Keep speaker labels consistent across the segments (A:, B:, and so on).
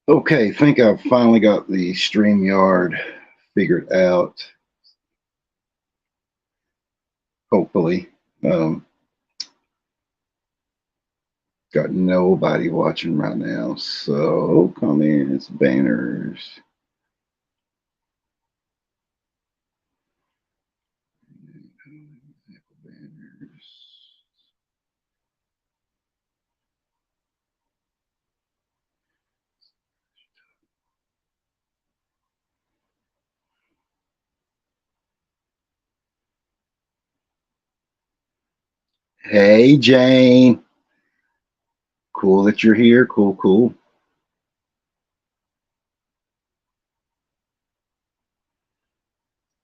A: Okay, think I've finally got the StreamYard figured out, hopefully. Um, got nobody watching right now, so comments, banners. Hey, Jane. Cool that you're here. Cool, cool.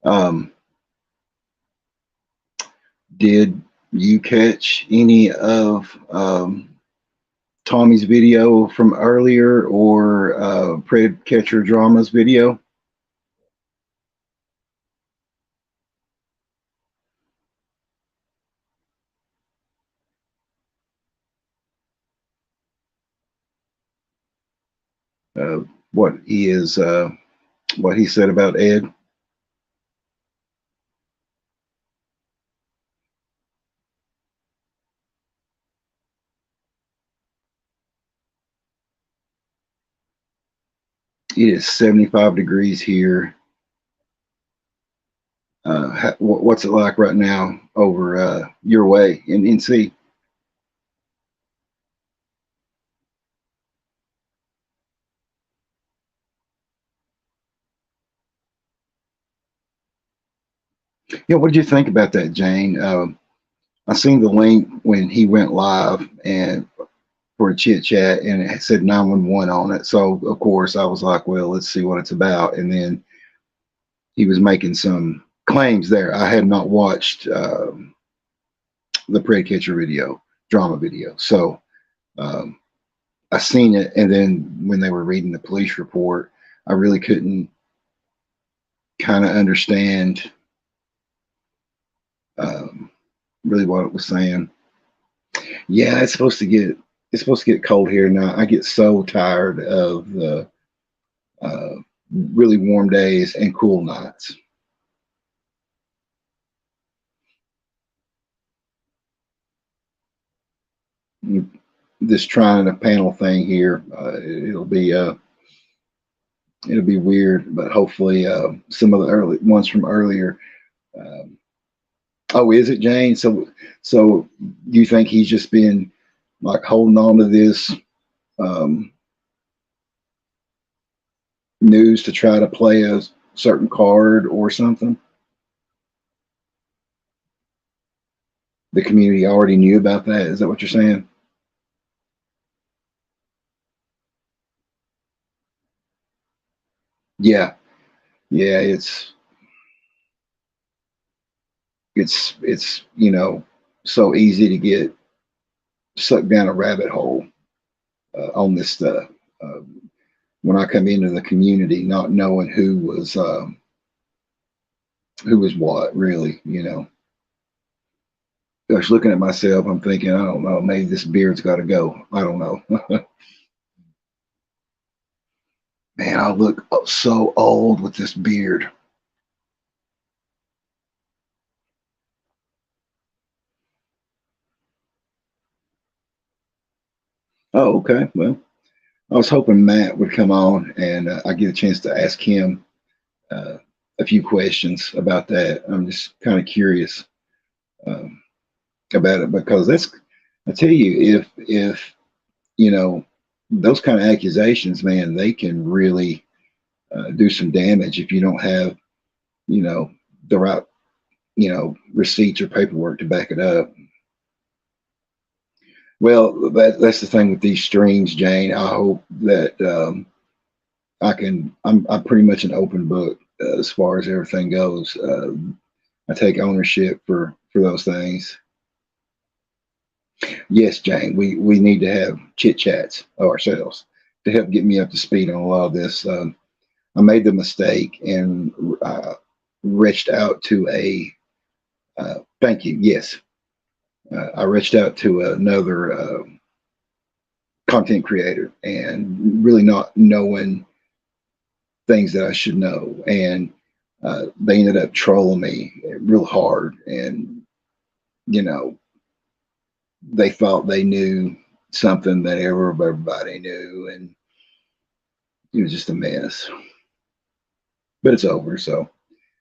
A: Um, did you catch any of Tommy's video from earlier or Pred Catcher Drama's video? Uh, what he is, what he said about Ed? It is 75 degrees here. What's it like right now over your way in NC? Yeah, what did you think about that, Jane? I seen the link when he went live and for a chit chat, and it said 911 on it. So of course I was like, well, let's see what it's about. And then he was making some claims there. I had not watched the Prey Catcher video, drama video, so um, I seen it, and then when they were reading the police report, I really couldn't kind of understand um, really what it was saying. Yeah, it's supposed to get cold here now. I get so tired of the uh, really warm days and cool nights. This trying a panel thing here, it'll be weird, but hopefully some of the early ones from earlier. Um, oh, is it Jane? So do you think he's just been like holding on to this um, news to try to play a certain card or something? The community already knew about that. Is that what you're saying? Yeah, yeah. It's so easy to get sucked down a rabbit hole on this stuff. Uh, when I come into the community, not knowing who was what, really, Gosh, looking at myself, I'm thinking, I don't know, maybe this beard's got to go. I don't know. Man, I look so old with this beard. Oh, okay. Well, I was hoping Matt would come on and I get a chance to ask him uh, a few questions about that. I'm just kind of curious um, about it because I tell you, if you know those kind of accusations, man, they can really do some damage if you don't have you know the right receipts or paperwork to back it up. Well, that's the thing with these streams, Jane. I hope that I can. I'm pretty much an open book as far as everything goes. I take ownership for those things. Yes, Jane. We need to have chit chats ourselves to help get me up to speed on a lot of this. I made the mistake and reached out to a. Thank you. Yes, I reached out to another content creator and really not knowing things that I should know. And they ended up trolling me real hard. And, you know, they thought they knew something that everybody knew. And it was just a mess. But it's over. So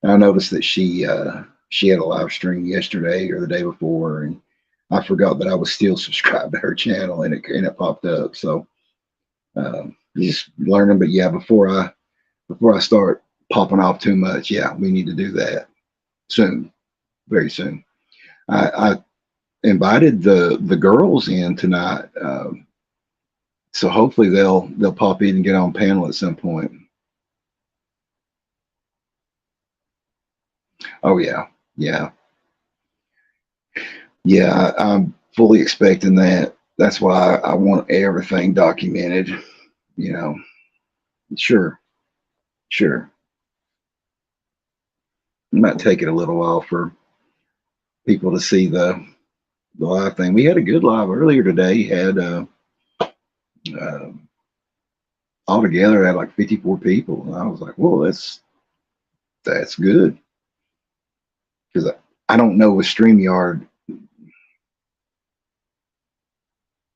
A: I noticed that she had a live stream yesterday or the day before, and I forgot that I was still subscribed to her channel, and it popped up. So just learning. But yeah, before I start popping off too much, yeah, we need to do that soon, very soon. I invited the girls in tonight, so hopefully they'll pop in and get on panel at some point. Oh yeah, yeah, yeah. I'm fully expecting that. That's why I want everything documented. You know, sure, sure. It might take it a little while for people to see the live thing. We had a good live earlier today. Had uh, altogether had like 54 people. And I was like, whoa, that's good because I don't know with StreamYard.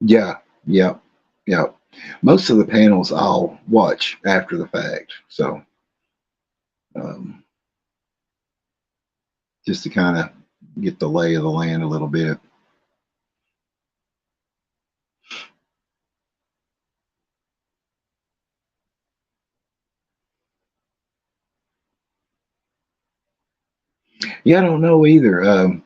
A: Yeah, yeah, yeah. Most of the panels I'll watch after the fact, so um, just to kind of get the lay of the land a little bit. Yeah, I don't know either.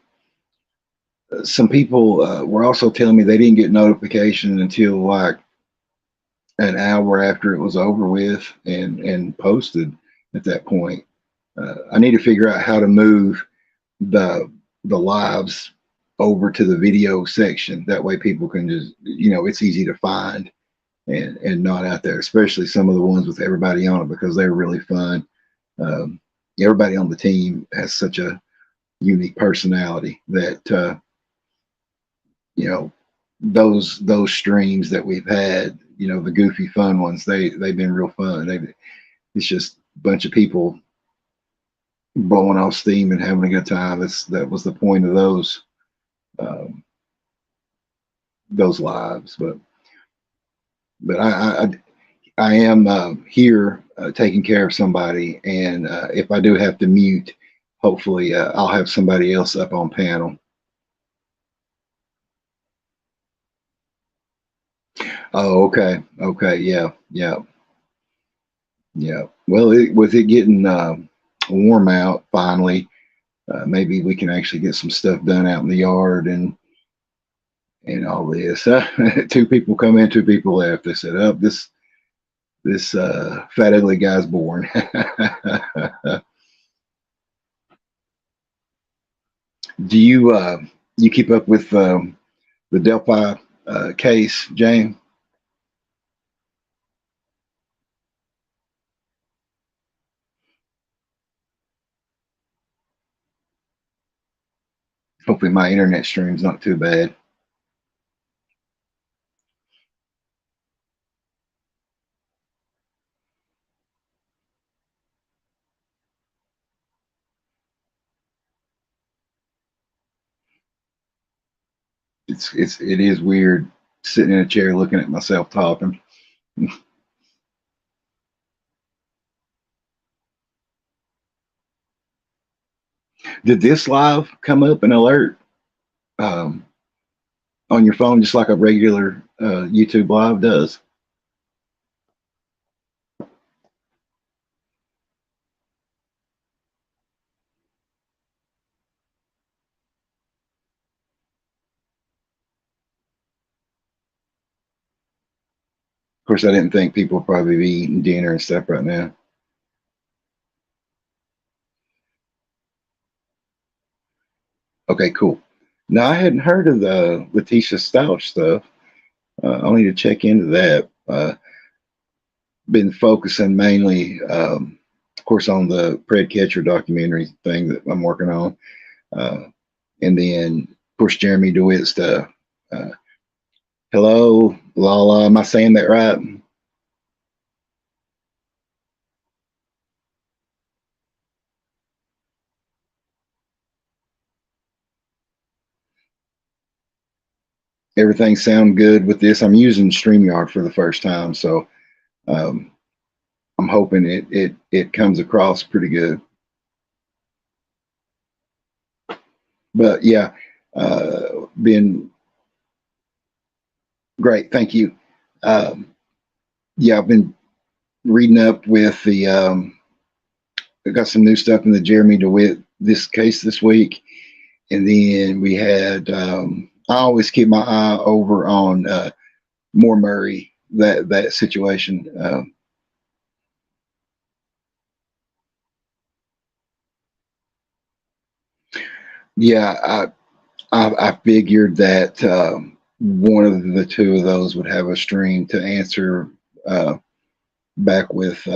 A: Some people were also telling me they didn't get notification until like an hour after it was over with and posted at that point. I need to figure out how to move the lives over to the video section. That way people can just, it's easy to find and not out there, especially some of the ones with everybody on it because they're really fun. Um, Everybody on the team has such a unique personality that you know those streams that we've had, the goofy fun ones, they've been real fun. It's just a bunch of people blowing off steam and having a good time. That was the point of um, those lives. But I am here taking care of somebody, and if I do have to mute, hopefully I'll have somebody else up on panel. Oh, okay, okay, yeah, yeah, yeah. Well, with it getting warm out finally, maybe we can actually get some stuff done out in the yard and all this. Two people come in, two people left. They said, "Oh, this fat ugly guy's born." Do you keep up with the Delphi case, Jane? Hopefully my internet stream's not too bad. It is weird sitting in a chair looking at myself talking. Did this live come up an alert um, on your phone just like a regular YouTube live does? Of course, I didn't think people would probably be eating dinner and stuff right now. Okay, cool. Now I hadn't heard of the Letitia Stouch stuff. I'll need to check into that. Been focusing mainly, of course, on the Pred Catcher documentary thing that I'm working on, and then of course Jeremy DeWitt stuff. Uh, Hello, Lala. Am I saying that right? Everything sound good with this? I'm using StreamYard for the first time, so um, I'm hoping it comes across pretty good. But yeah, been great. Thank you. Um, yeah, I've been reading up with the. I got some new stuff in the Jeremy DeWitt this case this week, and then we had. I always keep my eye over on Moore Murray, that situation. Yeah, I figured that one of the two of those would have a stream to answer back with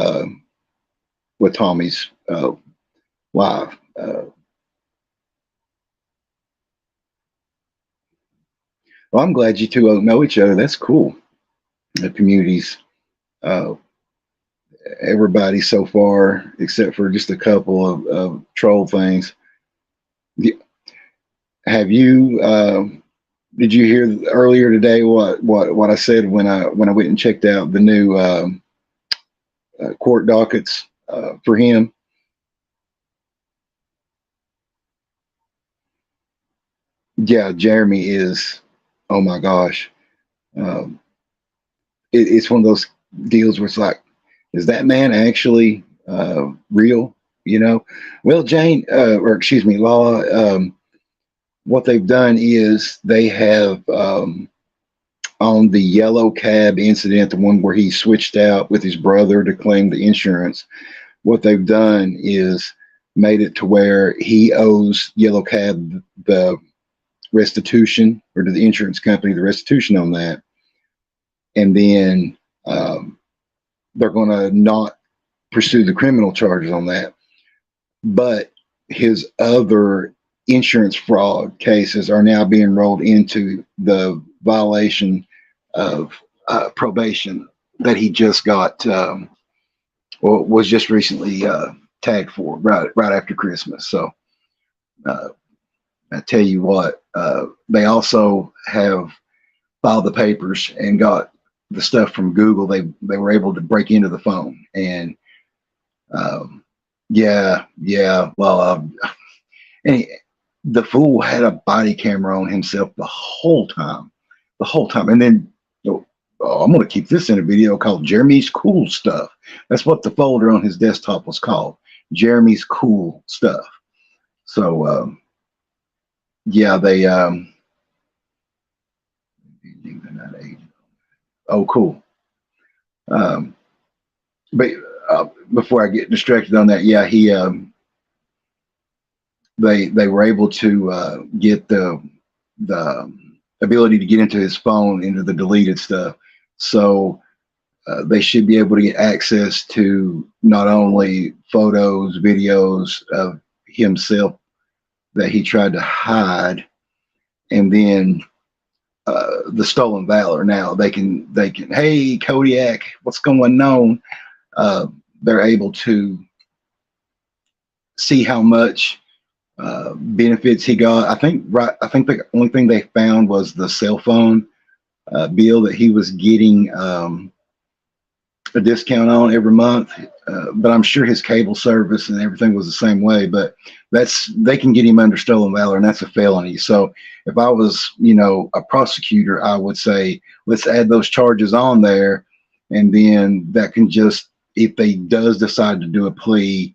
A: Tommy's live. Well, I'm glad you two know each other. That's cool. The communities, uh, everybody so far, except for just a couple of troll things. Have you? Did you hear earlier today what I said when I went and checked out the new court dockets for him? Yeah, Jeremy is. Oh my gosh, um, it's one of those deals where it's like, is that man actually real? You know? Well, Jane, or excuse me, Law. What they've done is they have on the yellow cab incident, the one where he switched out with his brother to claim the insurance. What they've done is made it to where he owes yellow cab the restitution, or to the insurance company the restitution on that, and then they're going to not pursue the criminal charges on that. But his other insurance fraud cases are now being rolled into the violation of probation that he just got, or was just recently tagged for right after Christmas. So uh, I tell you what, they also have filed the papers and got the stuff from Google. They were able to break into the phone, and um, yeah. Well, and the fool had a body camera on himself the whole time, and then. Oh, I'm going to keep this in a video called Jeremy's Cool Stuff. That's what the folder on his desktop was called, Jeremy's Cool Stuff. So, yeah, they, oh, cool. Um, but before I get distracted on that, yeah, they were able to get the ability to get into his phone, into the deleted stuff. So they should be able to get access to not only photos, videos of himself that he tried to hide, and then the stolen valor. Now they can. Hey, Kodiak, what's going on? They're able to see how much benefits he got. I think right. I think the only thing they found was the cell phone bill that he was getting a discount on every month. But I'm sure his cable service and everything was the same way. But they can get him under stolen valor, and that's a felony. So if I was, a prosecutor, I would say let's add those charges on there, and then that can just, if they does decide to do a plea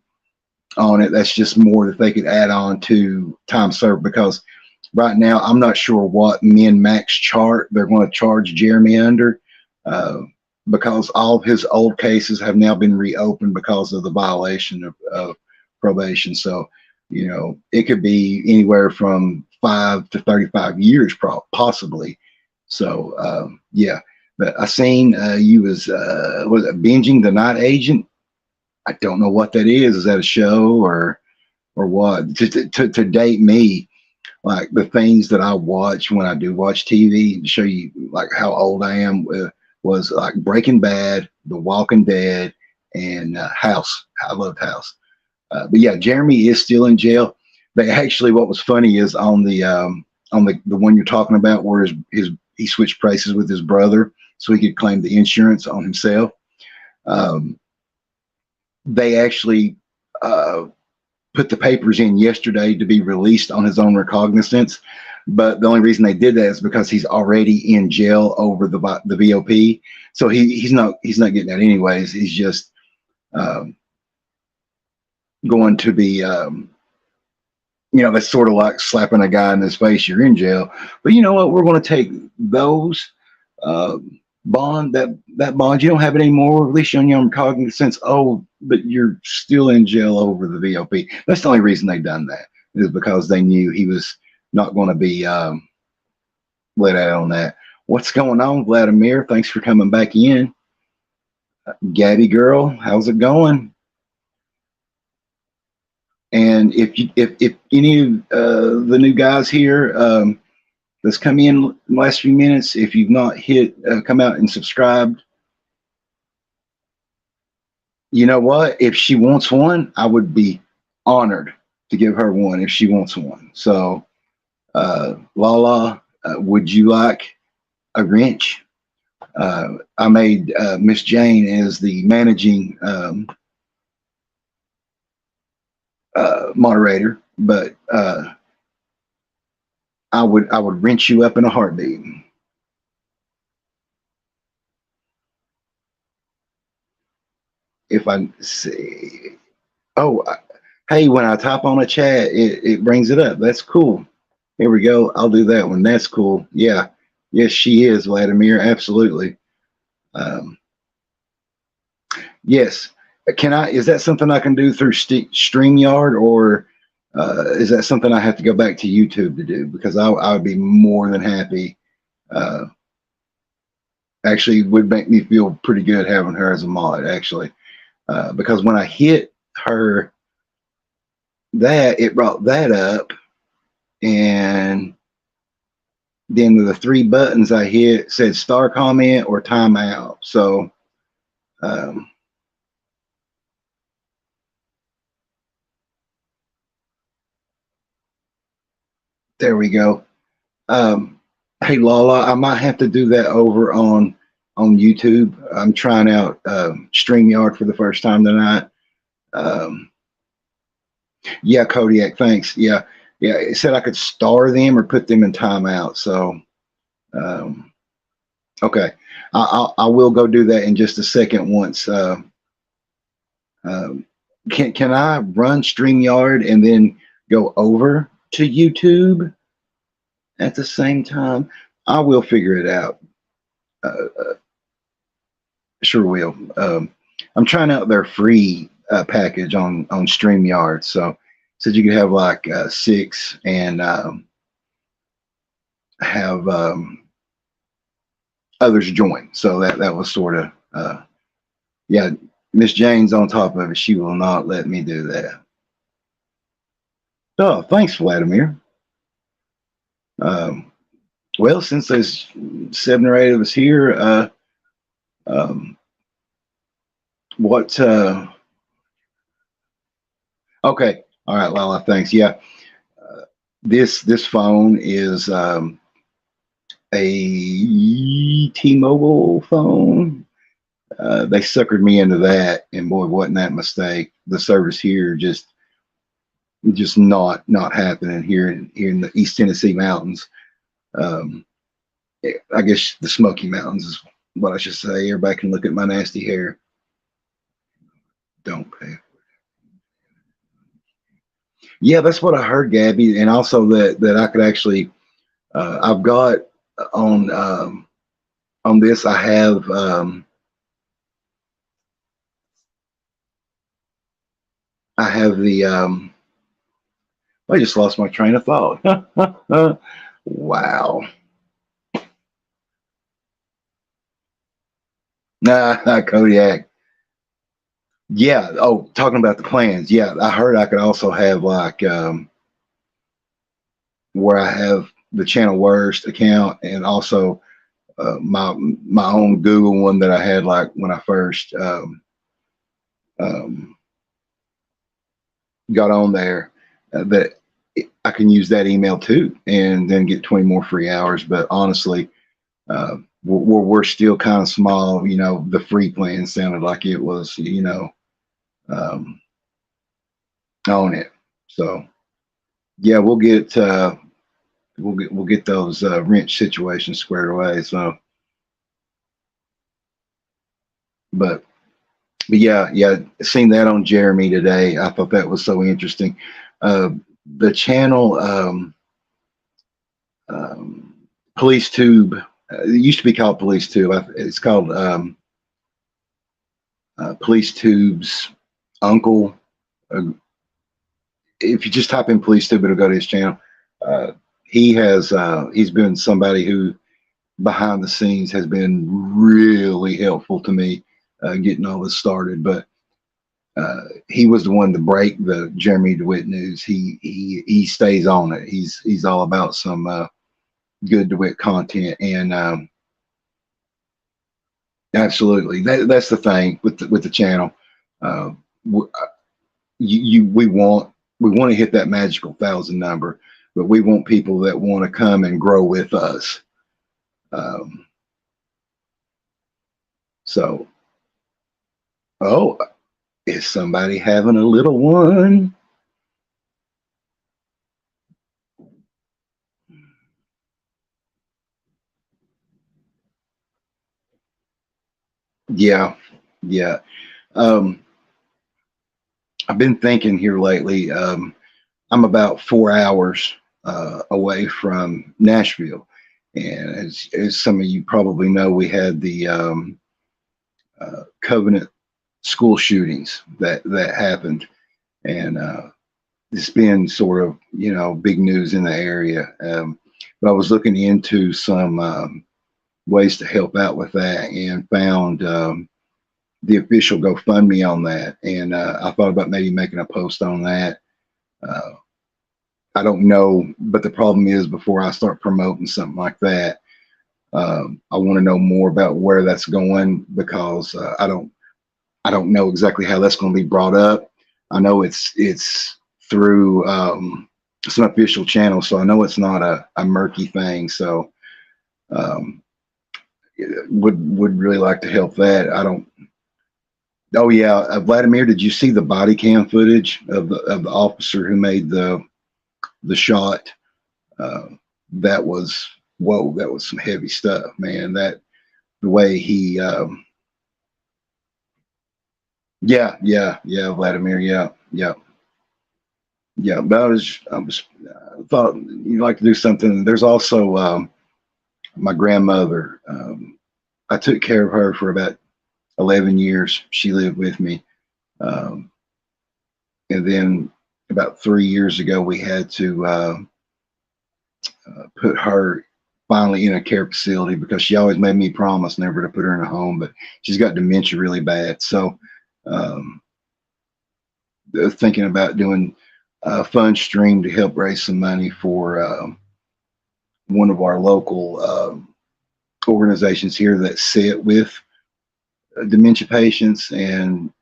A: on it, that's just more that they could add on to time served, because right now I'm not sure what min max chart they're going to charge Jeremy under, uh, because all of his old cases have now been reopened because of the violation of probation. So it could be anywhere from 5 to 35 years possibly. So yeah. But I seen you was it binging the night agent. I don't know what that is. Is that a show or what? To date me, like the things that I watch when I do watch TV to show you like how old I am, was like Breaking Bad, The Walking Dead, and House. I loved House. But yeah, Jeremy is still in jail. They actually, what was funny is on the one you're talking about, where his he switched places with his brother so he could claim the insurance on himself. Um, they actually uh, put the papers in yesterday to be released on his own recognizance. But the only reason they did that is because he's already in jail over the VOP. So he's not getting that anyways. He's just um, going to be that's sort of like slapping a guy in his face. You're in jail, but you know what? We're going to take those uh, that bond. You don't have it anymore. At least you're on your own cognizance. Oh, but you're still in jail over the VOP. That's the only reason they done that, is because they knew he was not going to be let out on that. What's going on, Vladimir? Thanks for coming back in. Gabby girl, how's it going? And if any of the new guys here that's come in the last few minutes, if you've not hit come out and subscribed, you know what? If she wants one, I would be honored to give her one if she wants one. So, Lala, would you like a wrench? I made Miss Jane as the managing moderator, but I would wrench you up in a heartbeat. If I see, oh, hey, when I type on a chat, it brings it up. That's cool. Here we go. I'll do that one. That's cool. Yeah, yes, she is, Vladimir. Absolutely. Um, yes. Can I? Is that something I can do through StreamYard, or is that something I have to go back to YouTube to do? Because I would be more than happy. Uh, Actually, it would make me feel pretty good having her as a mod. Actually, because when I hit her, it brought that up, and then the three buttons I hit said star comment or timeout. So um, there we go. Hey Lala, I might have to do that over on YouTube. I'm trying out StreamYard for the first time tonight. Um, yeah, Kodiak, thanks. Yeah, yeah. It said I could star them or put them in timeout. So um, okay, I will go do that in just a second. Once um, can I run StreamYard and then go over to YouTube at the same time? I will figure it out. Sure will. I'm trying out their free package on StreamYard. So said you could have like six and have others join. So that was sort of yeah. Miss Jane's on top of it. She will not let me do that. Oh, thanks, Vladimir. Um, well, since there's 7 or 8 of us here, um, what? Okay, all right, Lala. Thanks. Yeah, this phone is a T-Mobile phone. They suckered me into that, and boy, wasn't that a mistake. The service here just not happening here in the East Tennessee mountains. Um, I guess the Smoky Mountains is what I should say. Everybody can look at my nasty hair. Don't pay. Yeah, that's what I heard, Gabby, and also that I could actually. I've got on on this. I have. I have the. I just lost my train of thought. Wow. Nah, Kodiak. Yeah. Oh, talking about the plans. Yeah, I heard I could also have like where I have the Channel Worst account, and also my own Google one that I had like when I first um, got on there. That I can use that email too, and then get 20 more free hours. But honestly, we're still kind of small. You know, the free plan sounded like it was, um, on it. So yeah, we'll get those rent situations squared away. So, but yeah, seen that on Jeremy today. I thought that was so interesting. Uh, the channel, um, Police Tube. It used to be called Police Tube. It's called Police Tube's uncle. Uh, if you just type in Police Tube, it'll go to his channel. Uh, he's been somebody who behind the scenes has been really helpful to me getting all this started. But he was the one to break the Jeremy DeWitt news. He stays on it. He's all about some good DeWitt content, and absolutely that's the thing with the channel. Uh, we want to hit that magical 1,000 number, but we want people that want to come and grow with us. Um, so, oh, is somebody having a little one? Yeah, yeah. Um, I've been thinking here lately. I'm about 4 hours away from Nashville, and as some of you probably know, we had the Covenant school shootings that happened, and it's been sort of big news in the area. But I was looking into some ways to help out with that, and found the official GoFundMe on that, and I thought about maybe making a post on that. Uh, I don't know, but the problem is before I start promoting something like that, I want to know more about where that's going, because I don't know exactly how that's going to be brought up. I know it's through some official channel, so I know it's not a murky thing. So um, would really like to help that. I don't. Oh yeah, Vladimir, did you see the body cam footage of the officer who made the shot? Uh, that was whoa, that was some heavy stuff, man. That the way he, yeah, Vladimir, yeah. But I was thought you'd like to do something. There's also my grandmother. I took care of her for about 11 years. She lived with me, um, and then about 3 years ago, we had to put her finally in a care facility, because she always made me promise never to put her in a home, but she's got dementia really bad. So um, thinking about doing a fund stream to help raise some money for one of our local organizations here that sit with dementia patients. And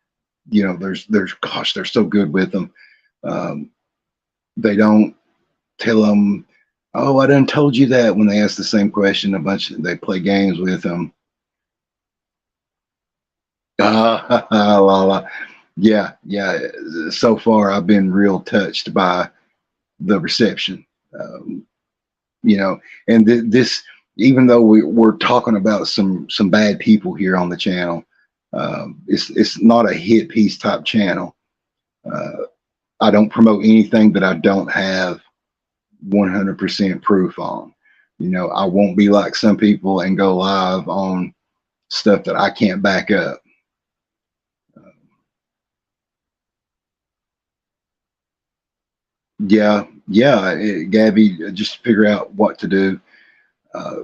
A: there's gosh, they're so good with them. um, they don't tell them, oh, I done told you that, when they ask the same question a bunch. They play games with them. La, la. Yeah. So far, I've been real touched by the reception. Um, and this, even though we're talking about some bad people here on the channel, it's not a hit piece type channel. Uh, I don't promote anything that I don't have 100% proof on. I won't be like some people and go live on stuff that I can't back up. Gabby, just to figure out what to do. Uh,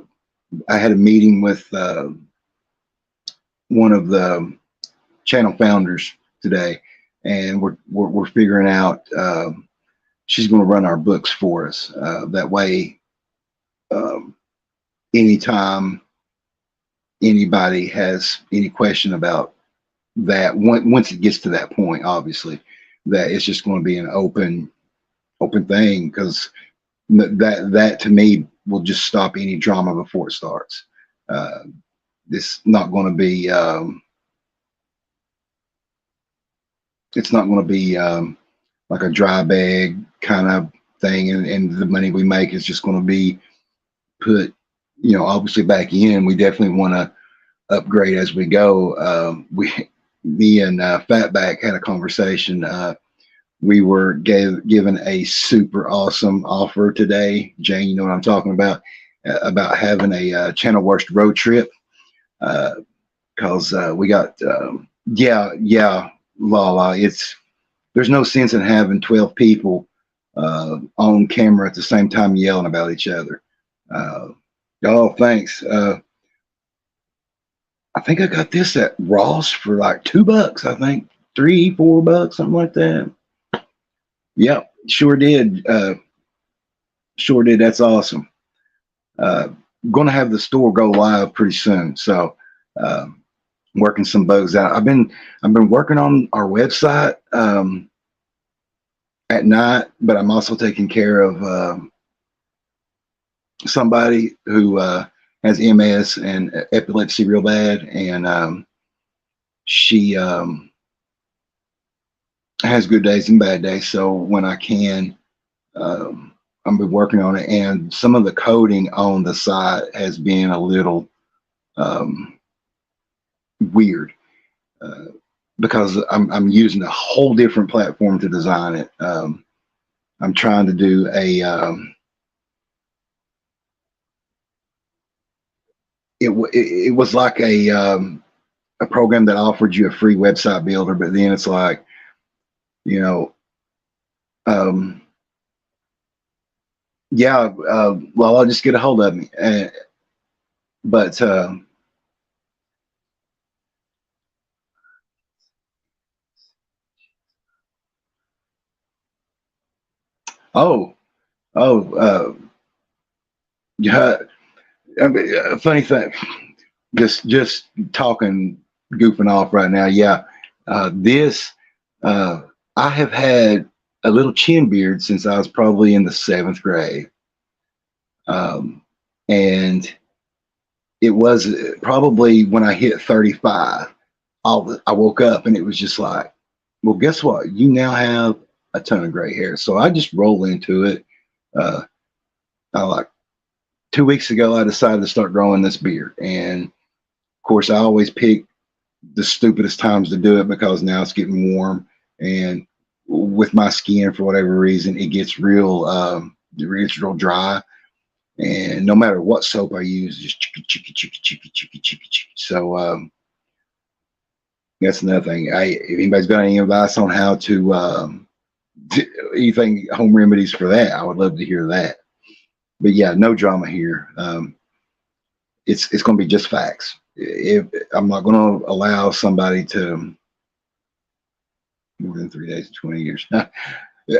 A: I had a meeting with one of the channel founders today, and we're figuring out she's going to run our books for us. That way, um, anytime anybody has any question about that, once it gets to that point, obviously, that it's just going to be an open thing, because that to me will just stop any drama before it starts. Uh, it's not going to be it's not going to be like a dry bag kind of thing, and the money we make is just going to be put, obviously back in. We definitely want to upgrade as we go. Me and Fatback had a conversation. We were given a super awesome offer today. Jane, you know what I'm talking about having a Channel Worst road trip. Because we got, yeah, Lala. There's no sense in having 12 people on camera at the same time yelling about each other. Oh, thanks. I think I got this at Ross for like $2. I think $3, $4, something like that. Yep, sure did. Sure did. That's awesome. Going to have the store go live pretty soon, so working some bugs out. I've been working on our website at night, but I'm also taking care of somebody who has MS and epilepsy real bad, and she has good days and bad days. So when I can, I'm been working on it, and some of the coding on the site has been a little weird because I'm using a whole different platform to design it. I'm trying to do it was like a program that offered you a free website builder, but then it's like, you know, um, yeah, well, I'll just get a hold of me. But oh, oh, yeah. I mean, funny thing, just talking, goofing off right now. Yeah, this I have had a little chin beard since I was probably in the seventh grade, um, and it was probably when I hit 35. I woke up and it was just like, well, guess what? You now have a ton of gray hair. So I just roll into it. Uh, I like 2 weeks ago, I decided to start growing this beard. And of course, I always pick the stupidest times to do it because now it's getting warm. And with my skin, for whatever reason, it gets real dry. And no matter what soap I use, just chicky, chicky, chicky, chicky, chicky, chicky, chicky. So that's another thing. If anybody's got any advice on how to anything home remedies for that, I would love to hear that. But yeah, no drama here. It's going to be just facts. If I'm not going to allow somebody to more than 3 days and 20 years.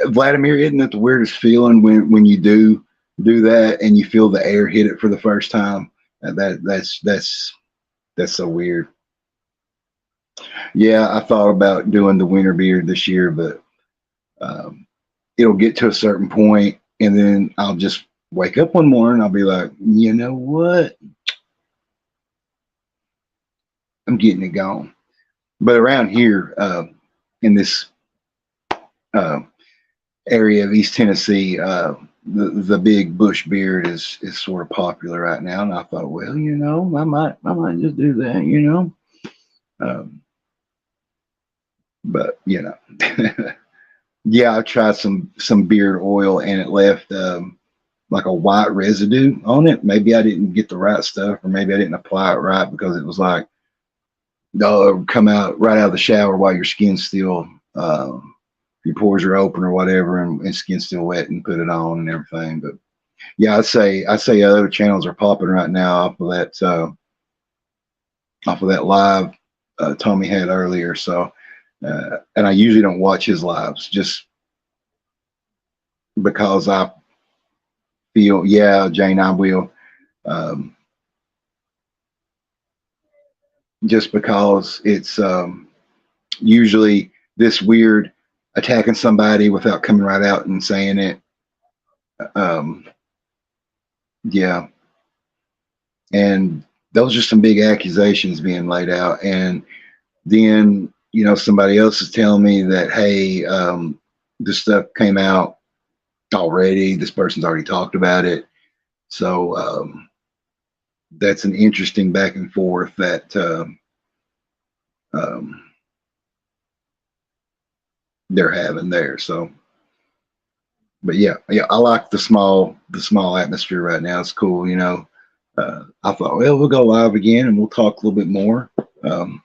A: Vladimir, isn't it the weirdest feeling when you do that and you feel the air hit it for the first time? That's so weird. Yeah, I thought about doing the winter beard this year, but it'll get to a certain point, and then I'll just wake up one morning. I'll be like, you know what? I'm getting it gone. But around here, in this uh, area of East Tennessee, the big bush beard is sort of popular right now, and I thought, well, I might just do that. Um, but yeah, I tried some beard oil, and it left like a white residue on it. Maybe I didn't get the right stuff, or maybe I didn't apply it right, because it was like, come out right out of the shower while your skin's still, your pores are open or whatever, and skin's still wet, and put it on and everything. But yeah, I say other channels are popping right now off of that live Tommy had earlier. So, and I usually don't watch his lives. Just because I feel, yeah, Jane, I will. Um, just because it's usually this weird attacking somebody without coming right out and saying it. Um, yeah, and those are some big accusations being laid out, and then somebody else is telling me that, hey, this stuff came out already. This person's already talked about it. So that's an interesting back and forth that um, they're having there. So, but yeah, I like the small atmosphere right now. It's cool. I thought, well, we'll go live again and we'll talk a little bit more. Um,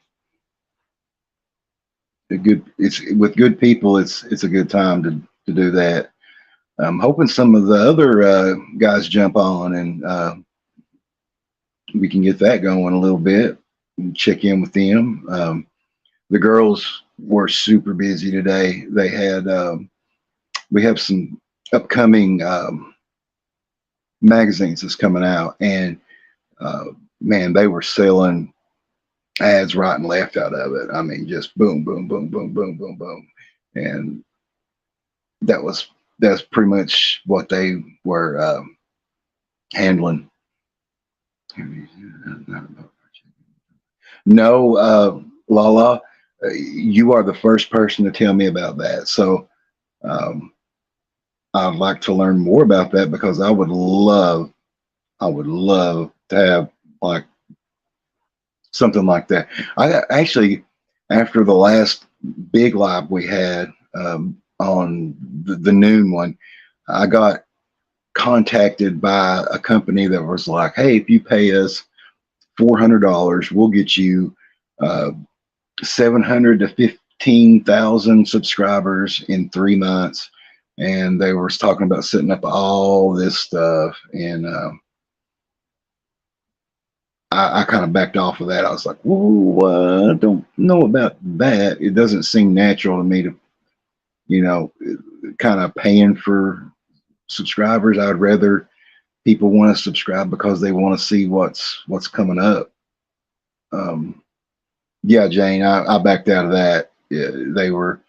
A: it's with good people. It's a good time to do that. I'm hoping some of the other guys jump on and we can get that going a little bit and check in with them. The girls were super busy today. They had we have some upcoming magazines that's coming out, and uh, man, they were selling ads right and left out of it. I mean, just boom, boom, boom, boom, boom, boom, boom, and that's pretty much what they were handling. No, Lala, you are the first person to tell me about that. So um, I'd like to learn more about that because I would love to have like something like that. I actually, after the last big live we had on the noon one, I got contacted by a company that was like, "Hey, if you pay us $400, we'll get you uh, 700 to 15,000 subscribers in 3 months." And they were talking about setting up all this stuff, and I kind of backed off of that. I was like, "Whoa, I don't know about that. It doesn't seem natural to me to, you know, kind of paying for subscribers. I'd rather people want to subscribe because they want to see what's coming up." Um, yeah, Jane, I backed out of that. Yeah, they were,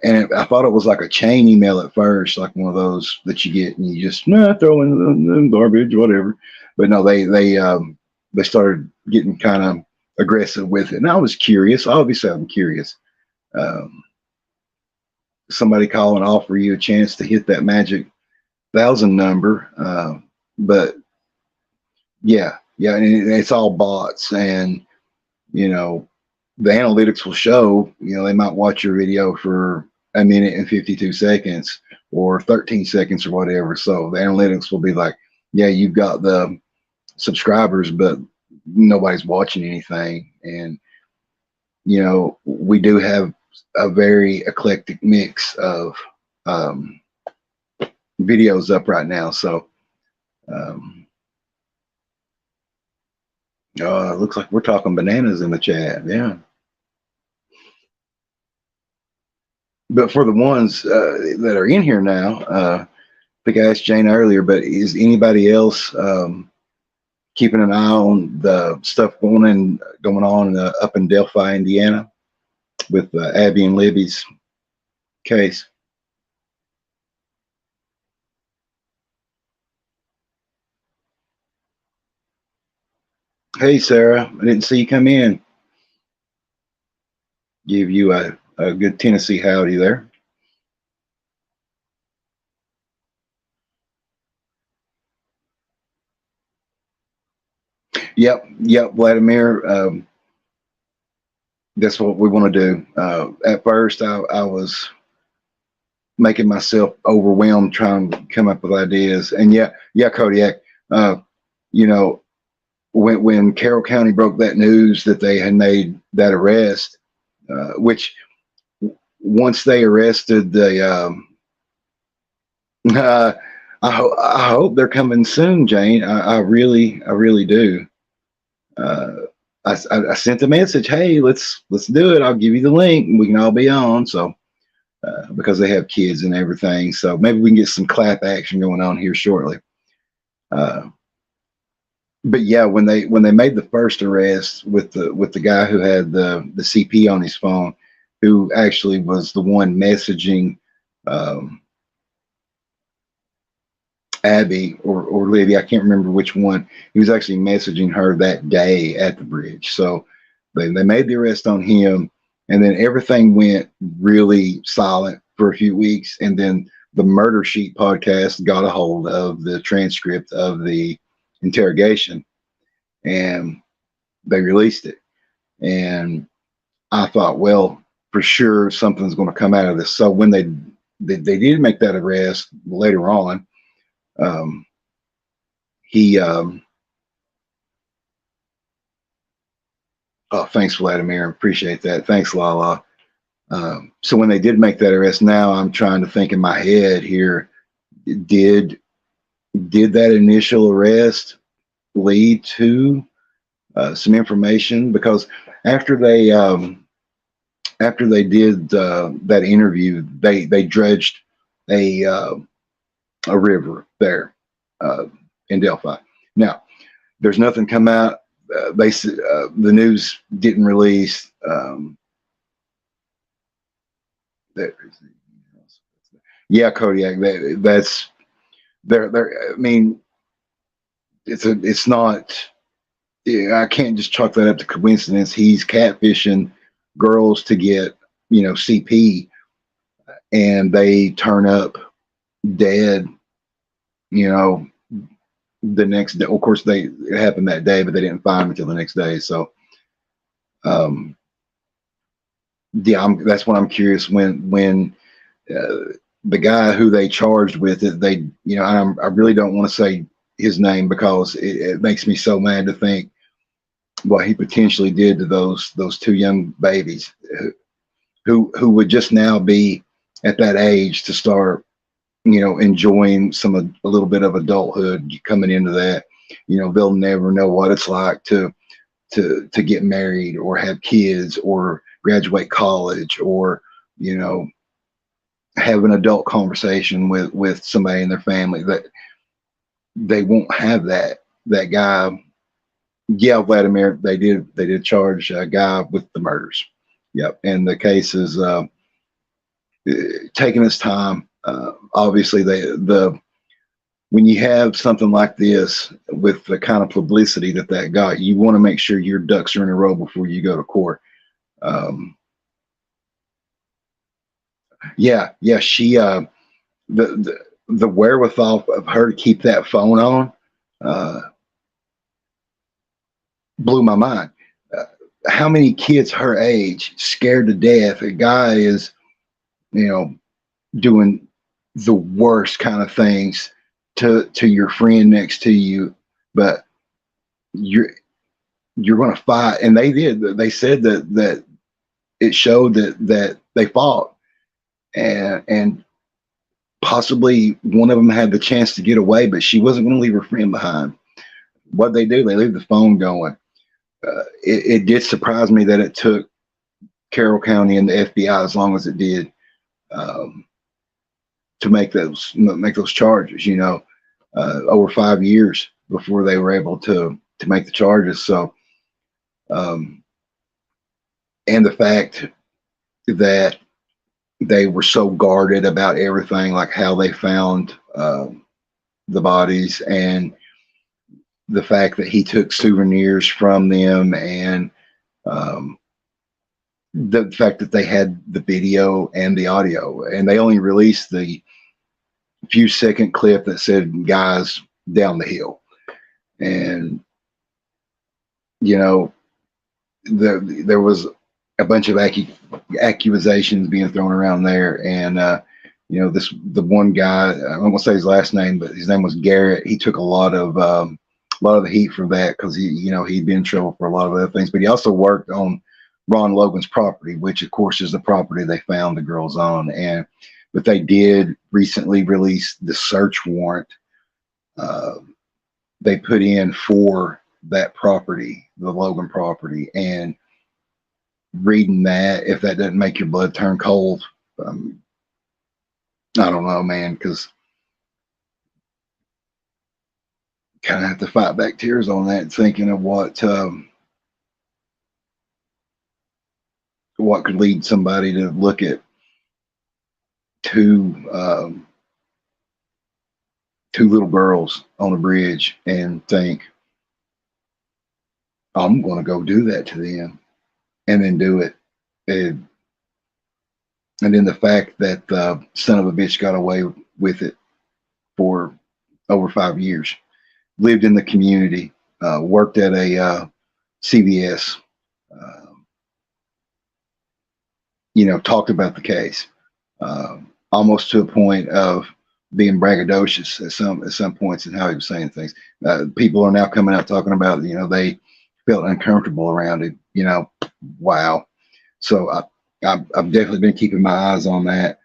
A: and I thought it was like a chain email at first, like one of those that you get and you just throw in the garbage, whatever. But no, they started getting kind of aggressive with it, and I was curious. Obviously, I'm curious. Um, Somebody call and offer you a chance to hit that magic thousand number, but yeah, and it's all bots, and you know the analytics will show, they might watch your video for a minute and 52 seconds or 13 seconds or whatever. So the analytics will be like, yeah, you've got the subscribers, but nobody's watching anything. And, we do have a very eclectic mix of um, videos up right now. So, um, looks like we're talking bananas in the chat. Yeah. But for the ones that are in here now, I think I asked Jane earlier, but is anybody else keeping an eye on the stuff going on up in Delphi, Indiana, with Abby and Libby's case? Hey, Sarah, I didn't see you come in. Give you a good Tennessee howdy there. Yep, Vladimir. That's what we want to do. At first, I was making myself overwhelmed trying to come up with ideas. And yeah, Kodiak. Uh, you know, when Carroll County broke that news that they had made that arrest, which once they arrested the, uh, I hope they're coming soon, Jane. I really do. Uh, I sent the message, hey, let's do it. I'll give you the link and we can all be on. So because they have kids and everything. So maybe we can get some clap action going on here shortly. Uh, but yeah, when they made the first arrest with the guy who had the CP on his phone, who actually was the one messaging um, Abby or Lydia, I can't remember which one. He was actually messaging her that day at the bridge. So they made the arrest on him, and then everything went really silent for a few weeks, and then the Murder Sheet podcast got a hold of the transcript of the interrogation, and they released it. And I thought, well, for sure something's going to come out of this. So when they did make that arrest later on, um, he oh, thanks, Vladimir. Appreciate that. Thanks, Lala. So when they did make that arrest, now I'm trying to think in my head here, did did that initial arrest lead to some information? Because after they after they did that interview, they dredged a uh, a river there uh, in Delphi. Now, there's nothing come out. The news didn't release. That, yeah, Kodiak. That's there. There. I mean, it's not. Yeah, I can't just chalk that up to coincidence. He's catfishing girls to get CP, and they turn up dead. You know, the next day. Of course, it happened that day, but they didn't find him until the next day. So, um, yeah, that's what I'm curious when the guy who they charged with it, I really don't want to say his name because it makes me so mad to think what he potentially did to those two young babies who would just now be at that age to start enjoying a little bit of adulthood coming into that. They'll never know what it's like to get married or have kids or graduate college or you know have an adult conversation with somebody in their family. That they won't have that guy. Yeah, Vladimir, they did charge a guy with the murders. Yep, and the case is taking its time. Obviously, the when you have something like this with the kind of publicity that got, you want to make sure your ducks are in a row before you go to court. Um, yeah, she the wherewithal of her to keep that phone on uh, blew my mind. Uh, how many kids her age scared to death? A guy is, you know, doing the worst kind of things to your friend next to you, but you're you're going to fight. And they did. They said that it showed that they fought, and possibly one of them had the chance to get away, but she wasn't going to leave her friend behind. What they do, they leave the phone going. It did surprise me that it took Carroll County and the FBI as long as it did um, to make those charges. Over 5 years before they were able to make the charges. So, um, and the fact that they were so guarded about everything, like how they found the bodies, and the fact that he took souvenirs from them, and um, the fact that they had the video and the audio, and they only released the few second clip that said "guys down the hill," and you know there was a bunch of accusations being thrown around there, and the one guy, I won't say his last name, but his name was Garrett. He took a lot of the heat for that because he'd been in trouble for a lot of other things, but he also worked on Ron Logan's property, which of course is the property they found the girls on. But they did recently release the search warrant uh, they put in for that property, the Logan property, and reading that, if that doesn't make your blood turn cold, um, I don't know, man, because kind of have to fight back tears on that, thinking of what could lead somebody to look at two two little girls on a bridge and think, I'm going to go do that to them, and then do it. And, and then the fact that the son of a bitch got away with it for over 5 years, lived in the community, worked at a CVS, uh, talked about the case, almost to a point of being braggadocious at some points in how he was saying things. People are now coming out talking about, they felt uncomfortable around it. Wow. So I've definitely been keeping my eyes on that.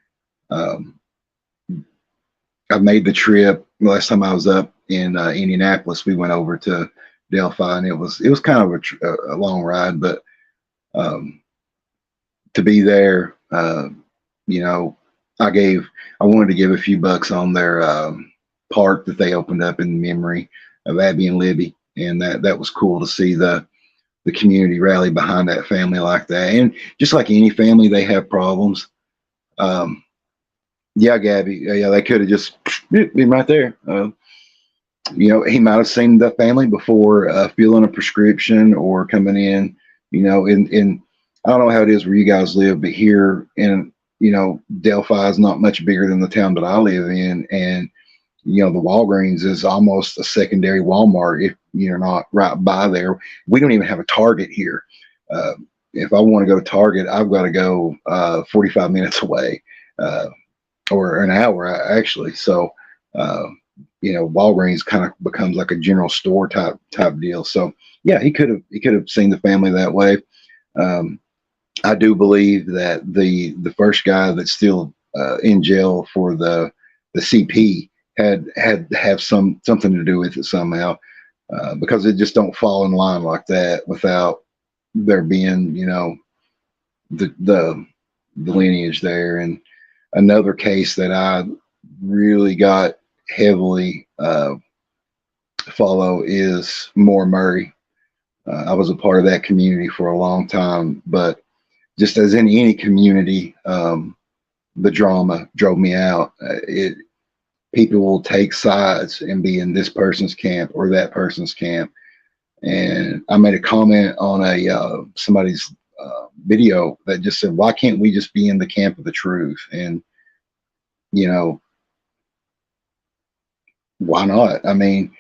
A: Um, I made the trip last time I was up in Indianapolis. We went over to Delphi, and it was kind of a long ride, but um, to be there, you know, I wanted to give a few bucks on their park that they opened up in memory of Abby and Libby, and that was cool to see the community rally behind that family like that. And just like any family, they have problems. Um, yeah, Gabby, yeah, they could have just been right there. He might have seen the family before filling a prescription or coming in. In I don't know how it is where you guys live, but here in Delphi is not much bigger than the town that I live in, and the Walgreens is almost a secondary Walmart if you're not right by there. We don't even have a Target here. Uh, if I want to go to Target, I've got to go 45 minutes away, or an hour actually. So, uh, Walgreens kind of becomes like a general store type deal. So, yeah, he could have seen the family that way. Um, I do believe that the first guy that's still in jail for the CP had to have something to do with it somehow, because it just don't fall in line like that without there being the lineage there. And another case that I really got heavily follow is Moore Murray. I was a part of that community for a long time, but just as in any community, the drama drove me out. It People will take sides and be in this person's camp or that person's camp. And I made a comment on a somebody's video that just said, "Why can't we just be in the camp of the truth?" And you know, why not? I mean,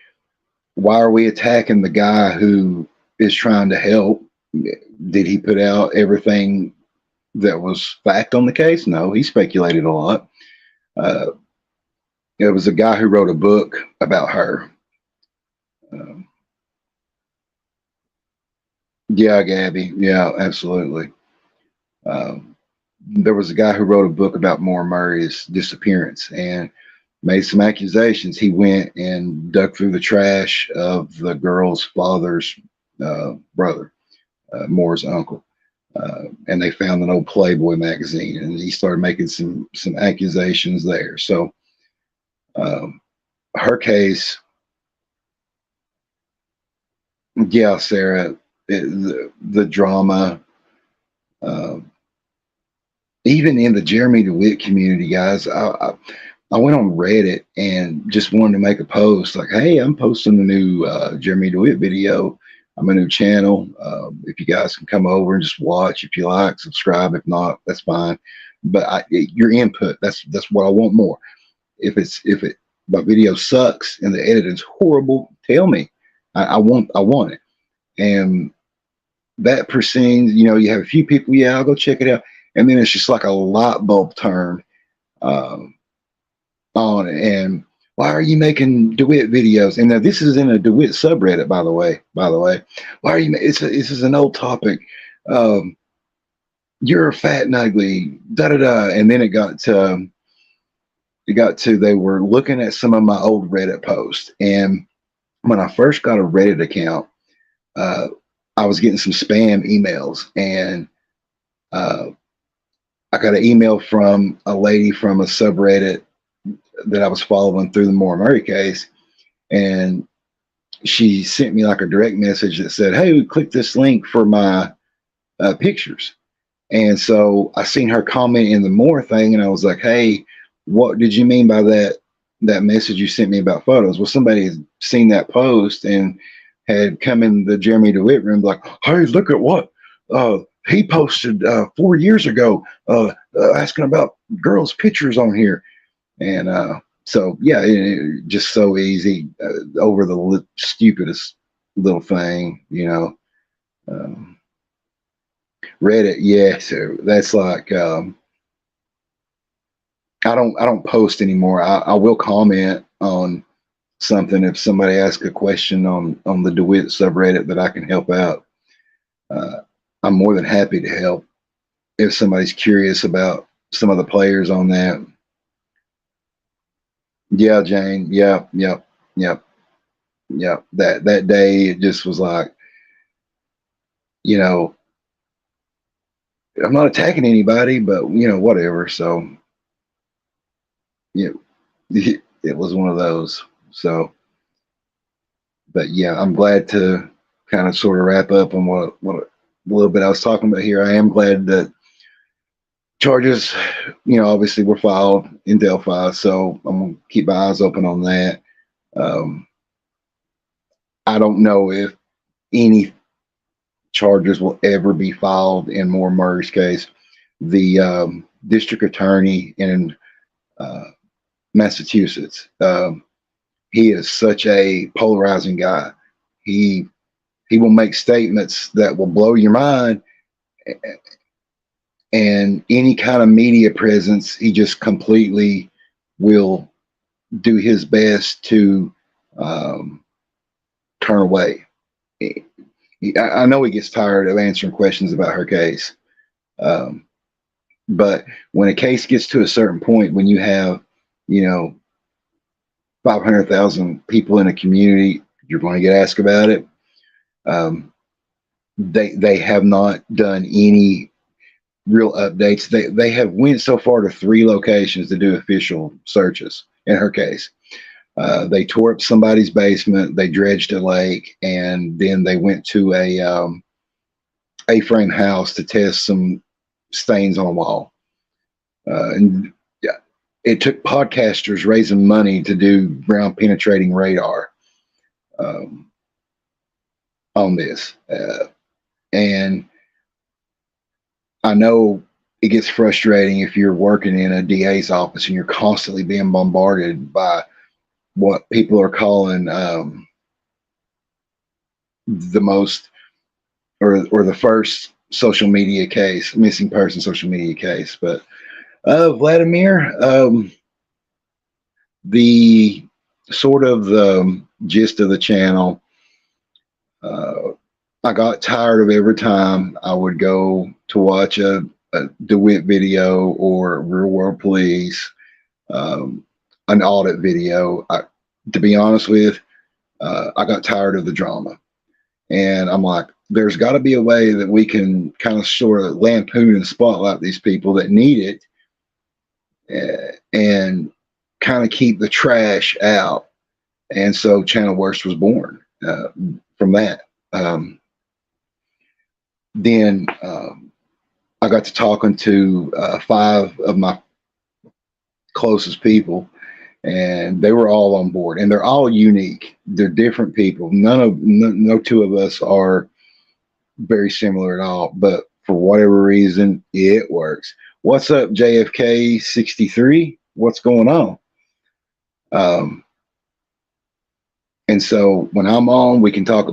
A: why are we attacking the guy who is trying to help? Did he put out everything that was fact on the case? No, he speculated a lot. Uh, it was a guy who wrote a book about her. Um, yeah, Gabby. Yeah, absolutely. Um, there was a guy who wrote a book about Moore Murray's disappearance and made some accusations. He went and dug through the trash of the girl's father's brother, Moore's uncle, and they found an old Playboy magazine, and he started making some accusations there. So um, her case, yeah, Sarah, the drama, uh, even in the Jeremy DeWitt community, guys. I went on Reddit and just wanted to make a post like, "Hey, I'm posting a new Jeremy DeWitt video. I'm a new channel. If you guys can come over and just watch, if you like, subscribe. If not, that's fine. But your input, that's what I want more. If my video sucks and the editing's horrible, tell me. I want it. And that perceives, you have a few people, yeah, I'll go check it out, and then it's just like a light bulb turn. Um, on it. And why are you making DeWitt videos? And now this is in a DeWitt subreddit, by the way. Why are you? This is an old topic. Um, you're fat and ugly. Da da da. And then it got to they were looking at some of my old Reddit posts, and when I first got a Reddit account, uh, I was getting some spam emails, and uh, I got an email from a lady from a subreddit that I was following through the Moore Murray case, and she sent me like a direct message that said, "Hey, click this link for my pictures." And so I seen her comment in the Moore thing, and I was like, "Hey, what did you mean by that message you sent me about photos?" Well, somebody had seen that post and had come in the Jeremy DeWitt room like, "Hey, look at what he posted 4 years ago, asking about girls' pictures on here." And so, yeah, just so easy over the stupidest little thing, you know. Um, Reddit, yeah, so that's like I don't post anymore. I will comment on something if somebody asks a question on the DeWitt subreddit that I can help out. Uh, I'm more than happy to help if somebody's curious about some of the players on that. Yeah, Jane. Yep, yep, yep, yep. That day it just was like, you know, I'm not attacking anybody, but whatever. So yeah, it was one of those. So, but yeah, I'm glad to kind of sort of wrap up on what a little bit I was talking about here. I am glad that charges, obviously were filed in Delphi, so I'm gonna keep my eyes open on that. Um, I don't know if any charges will ever be filed in Moore Murray's case. The district attorney in uh, Massachusetts, he is such a polarizing guy. He he will make statements that will blow your mind, and any kind of media presence, he just completely will do his best to um, turn away. I know he gets tired of answering questions about her case, um, but when a case gets to a certain point, when you have, you know, 500,000 people in a community, you're going to get asked about it. Um, they have not done any real updates. They have went so far to 3 locations to do official searches. In her case, they tore up somebody's basement, they dredged a lake, and then they went to A-frame house to test some stains on a wall. And yeah, it took podcasters raising money to do ground penetrating radar um, on this. And I know it gets frustrating if you're working in a DA's office and you're constantly being bombarded by what people are calling the most or the first social media case, missing person social media case. But Vladimir, the sort of the gist of the channel, uh, I got tired of every time I would go to watch a DeWitt video or Real World Police, um, an audit video. To be honest with, I got tired of the drama. And I'm like, there's got to be a way that we can kind of sort of lampoon and spotlight these people that need it and kind of keep the trash out. And so Channel Worst was born from that. Then I got to talking to 5 of my closest people, and they were all on board. And they're all unique. They're different people. No 2 of us are very similar at all. But for whatever reason, it works. What's up, JFK 63? What's going on? And so when I'm on, we can talk,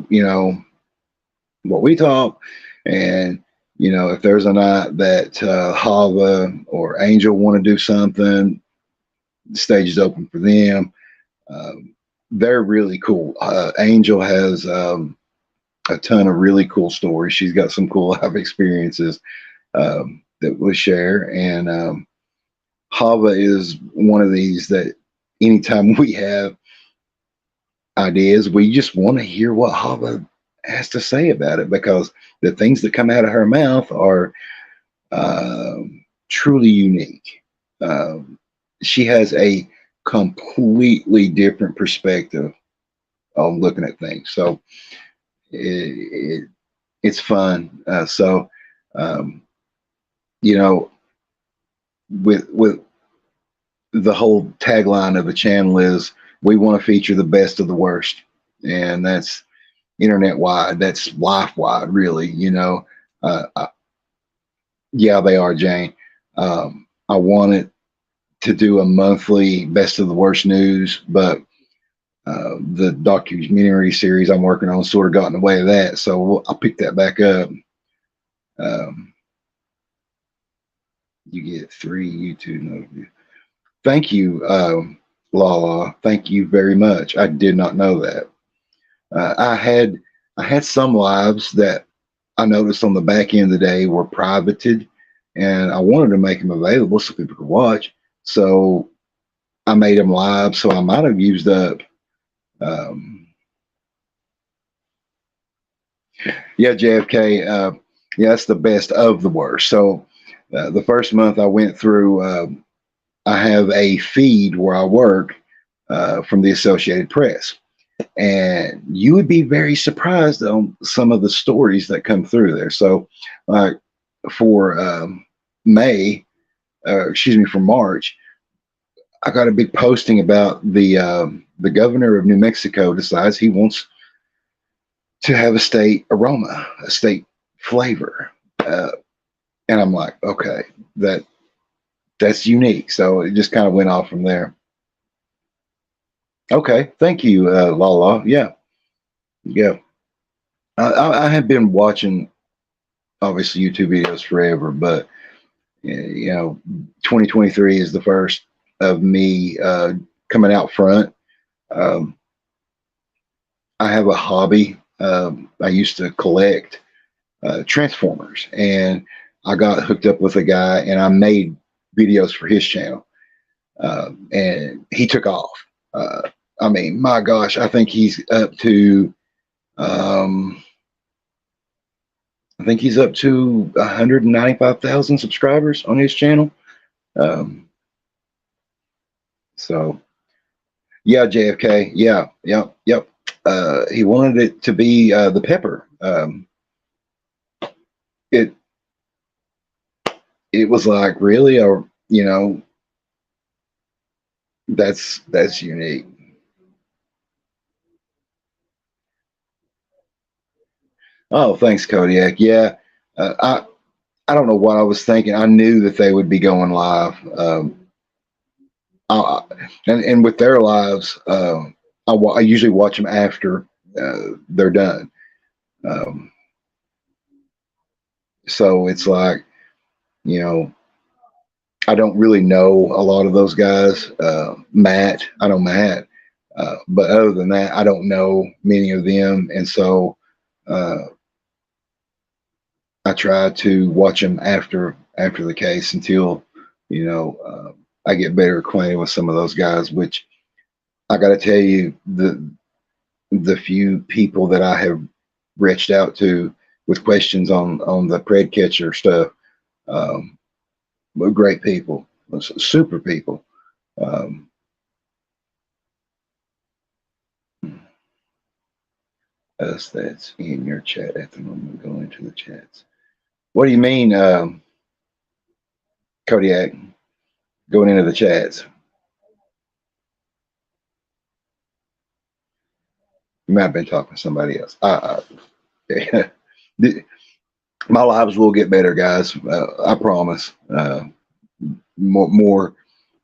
A: what we talk. And, if there's a night that Hava or Angel want to do something, the stage is open for them. They're really cool. Angel has a ton of really cool stories. She's got some cool life experiences that we'll share. And Hava is one of these that anytime we have ideas, we just want to hear what Hava has to say about it, because the things that come out of her mouth are truly unique. She has a completely different perspective on looking at things. So it, it's fun. Um, you know, with the whole tagline of the channel is we want to feature the best of the worst, and that's internet wide. That's life wide, really. Yeah, they are, Jane. I wanted to do a monthly best of the worst news, but the documentary series I'm working on sort of got in the way of that. So I'll pick that back up. Um, you get 3 YouTube notifications. Thank you, Lala. Thank you very much. I did not know that. I had some lives that I noticed on the back end of the day were privated, and I wanted to make them available so people could watch. So I made them live. So I might have used up. Um, yeah, JFK. Yeah, that's the best of the worst. So the first month I went through. I have a feed where I work from the Associated Press, and you would be very surprised on some of the stories that come through there. So, like for May, excuse me, for March, I got a big posting about the governor of New Mexico decides he wants to have a state aroma, a state flavor, uh, and I'm like, okay, that's unique. So it just kind of went off from there. Okay, thank you, Lala. Yeah, yeah. I have been watching obviously YouTube videos forever, but 2023 is the first of me coming out front. Um, I have a hobby. I used to collect Transformers, and I got hooked up with a guy, and I made videos for his channel, and he took off. I mean, my gosh, I think he's up to. Um, I think he's up to 195,000 subscribers on his channel. Um, so yeah, JFK. Yeah, yep, yep. He wanted it to be the pepper. It it was like really, or that's unique. Oh, thanks, Kodiak. Yeah, I don't know what I was thinking. I knew that they would be going live. I, and with their lives, I usually watch them after they're done. Um, so it's like, you know, I don't really know a lot of those guys. Matt, I know Matt, but other than that, I don't know many of them, and so uh, I try to watch them after the case until I get better acquainted with some of those guys. Which I got to tell you, the few people that I have reached out to with questions on the pred catcher stuff, were great people, super people. Um, us that's in your chat at the moment. Go into the chats. What do you mean, Kodiak? Going into the chats? You might have been talking to somebody else. My lives will get better, guys. I promise. More, more,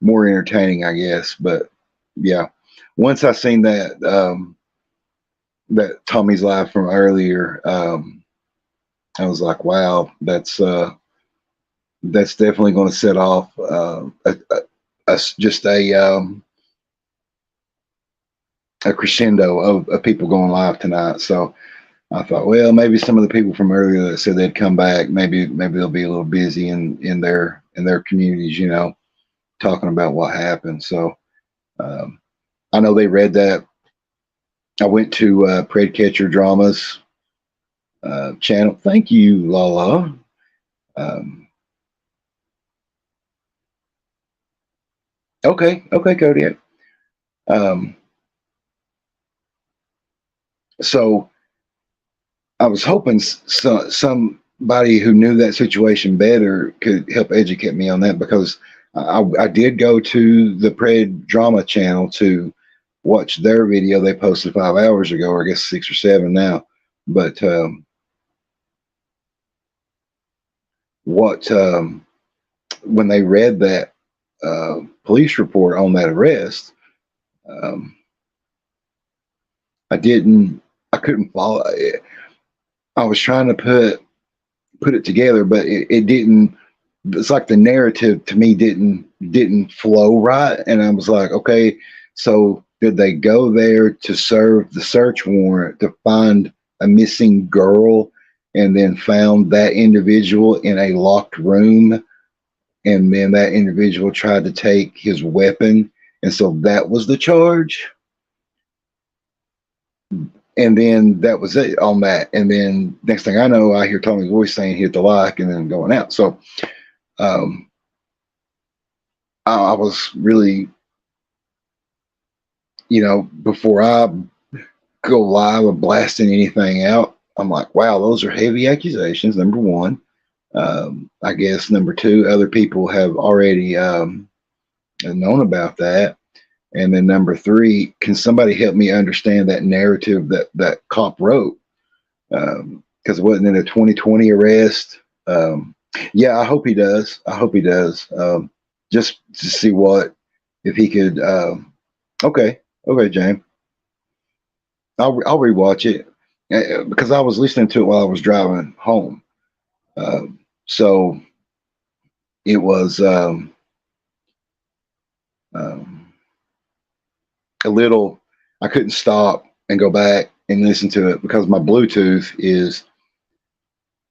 A: more entertaining, I guess. But yeah, once I seen that Tommy's live from earlier, I was like, wow, that's definitely going to set off just a crescendo of people going live tonight. So I thought, well, maybe some of the people from earlier that said they'd come back, maybe they'll be a little busy in their communities, talking about what happened. So um, I know they read that. I went to Pred Catcher Dramas channel. Thank you, Lala. Um, Okay, okay, Kodiak. Um, so I was hoping somebody who knew that situation better could help educate me on that, because I did go to the Pred Drama channel to watch their video they posted 5 hours ago, or I guess 6 or 7 now. But what when they read that police report on that arrest, um, I didn't, I couldn't follow it. I was trying to put it together, but it didn't. It's like the narrative to me didn't flow right, and I was like, okay, so did they go there to serve the search warrant to find a missing girl, and then found that individual in a locked room, and then that individual tried to take his weapon, and so that was the charge, and then that was it on that, and then next thing I know, I hear Tommy's voice saying hit the like, and then going out. So um, I was really, before I go live or blasting anything out, I'm like, wow, those are heavy accusations. Number one, I guess number two, other people have already known about that. And then number three, can somebody help me understand that narrative that cop wrote? Because it wasn't in a 2020 arrest. Yeah, I hope he does. I hope he does. Just to see what, if he could. Okay, okay, James. I'll rewatch it because I was listening to it while I was driving home. So it was um, a little. I couldn't stop and go back and listen to it because my Bluetooth is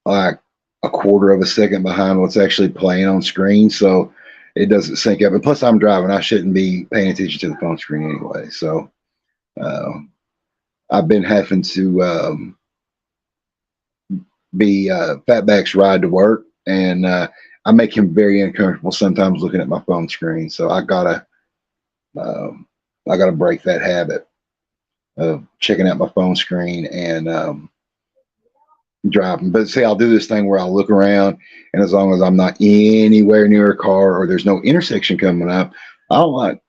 A: like a quarter of a second behind what's actually playing on screen, so it doesn't sync up. And plus, I'm driving; I shouldn't be paying attention to the phone screen anyway. So uh, I've been having to be Fatback's ride to work, and I make him very uncomfortable sometimes looking at my phone screen. So um, I gotta break that habit of checking out my phone screen and driving. But see, I'll do this thing where I'll look around, and as long as I'm not anywhere near a car or there's no intersection coming up, I'll like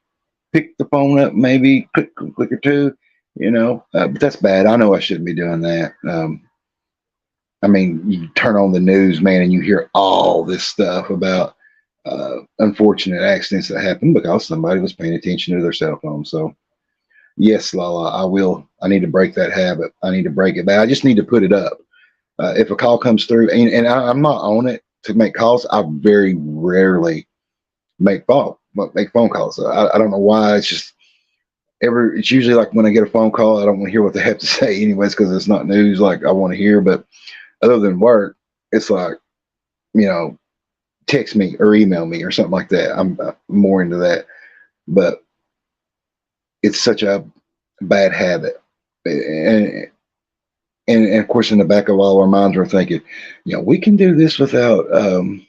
A: pick the phone up, maybe click or two, but that's bad. I know I shouldn't be doing that. I mean, you turn on the news, man, and you hear all this stuff about unfortunate accidents that happen because somebody was paying attention to their cell phone. So, yes, Lala, I will. I need to break that habit. I need to break it back. I just need to put it up. If a call comes through, and I'm not on it to make calls, I very rarely make phone calls. I don't know why. It's just it's usually like when I get a phone call, I don't want to hear what they have to say anyways because it's not news like I want to hear. But other than work, it's like, you know, text me or email me or something like that. I'm more into that, but it's such a bad habit. And of course, in the back of all our minds, we're thinking, we can do this without um,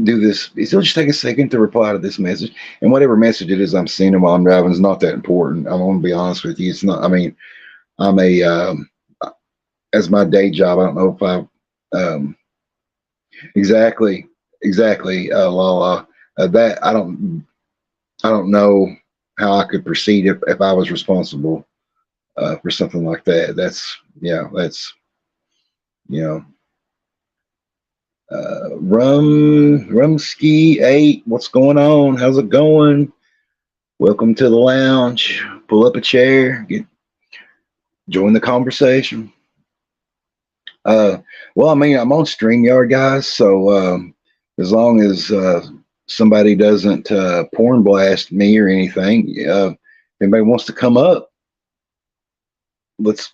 A: do this. It'll just take a second to reply to this message, and whatever message it is I'm sending while I'm driving is not that important. I'm gonna be honest with you. It's not. I mean, I'm a as my day job. I don't know if exactly exactly Lala. That I don't know how I could proceed if I was responsible for something like that. That's yeah. That's you know. Rumski 8, what's going on? How's it going? Welcome to the lounge. Pull up a chair, join the conversation. Uh, well, I mean, I'm on StreamYard, guys, so as long as somebody doesn't porn blast me or anything, if anybody wants to come up, let's.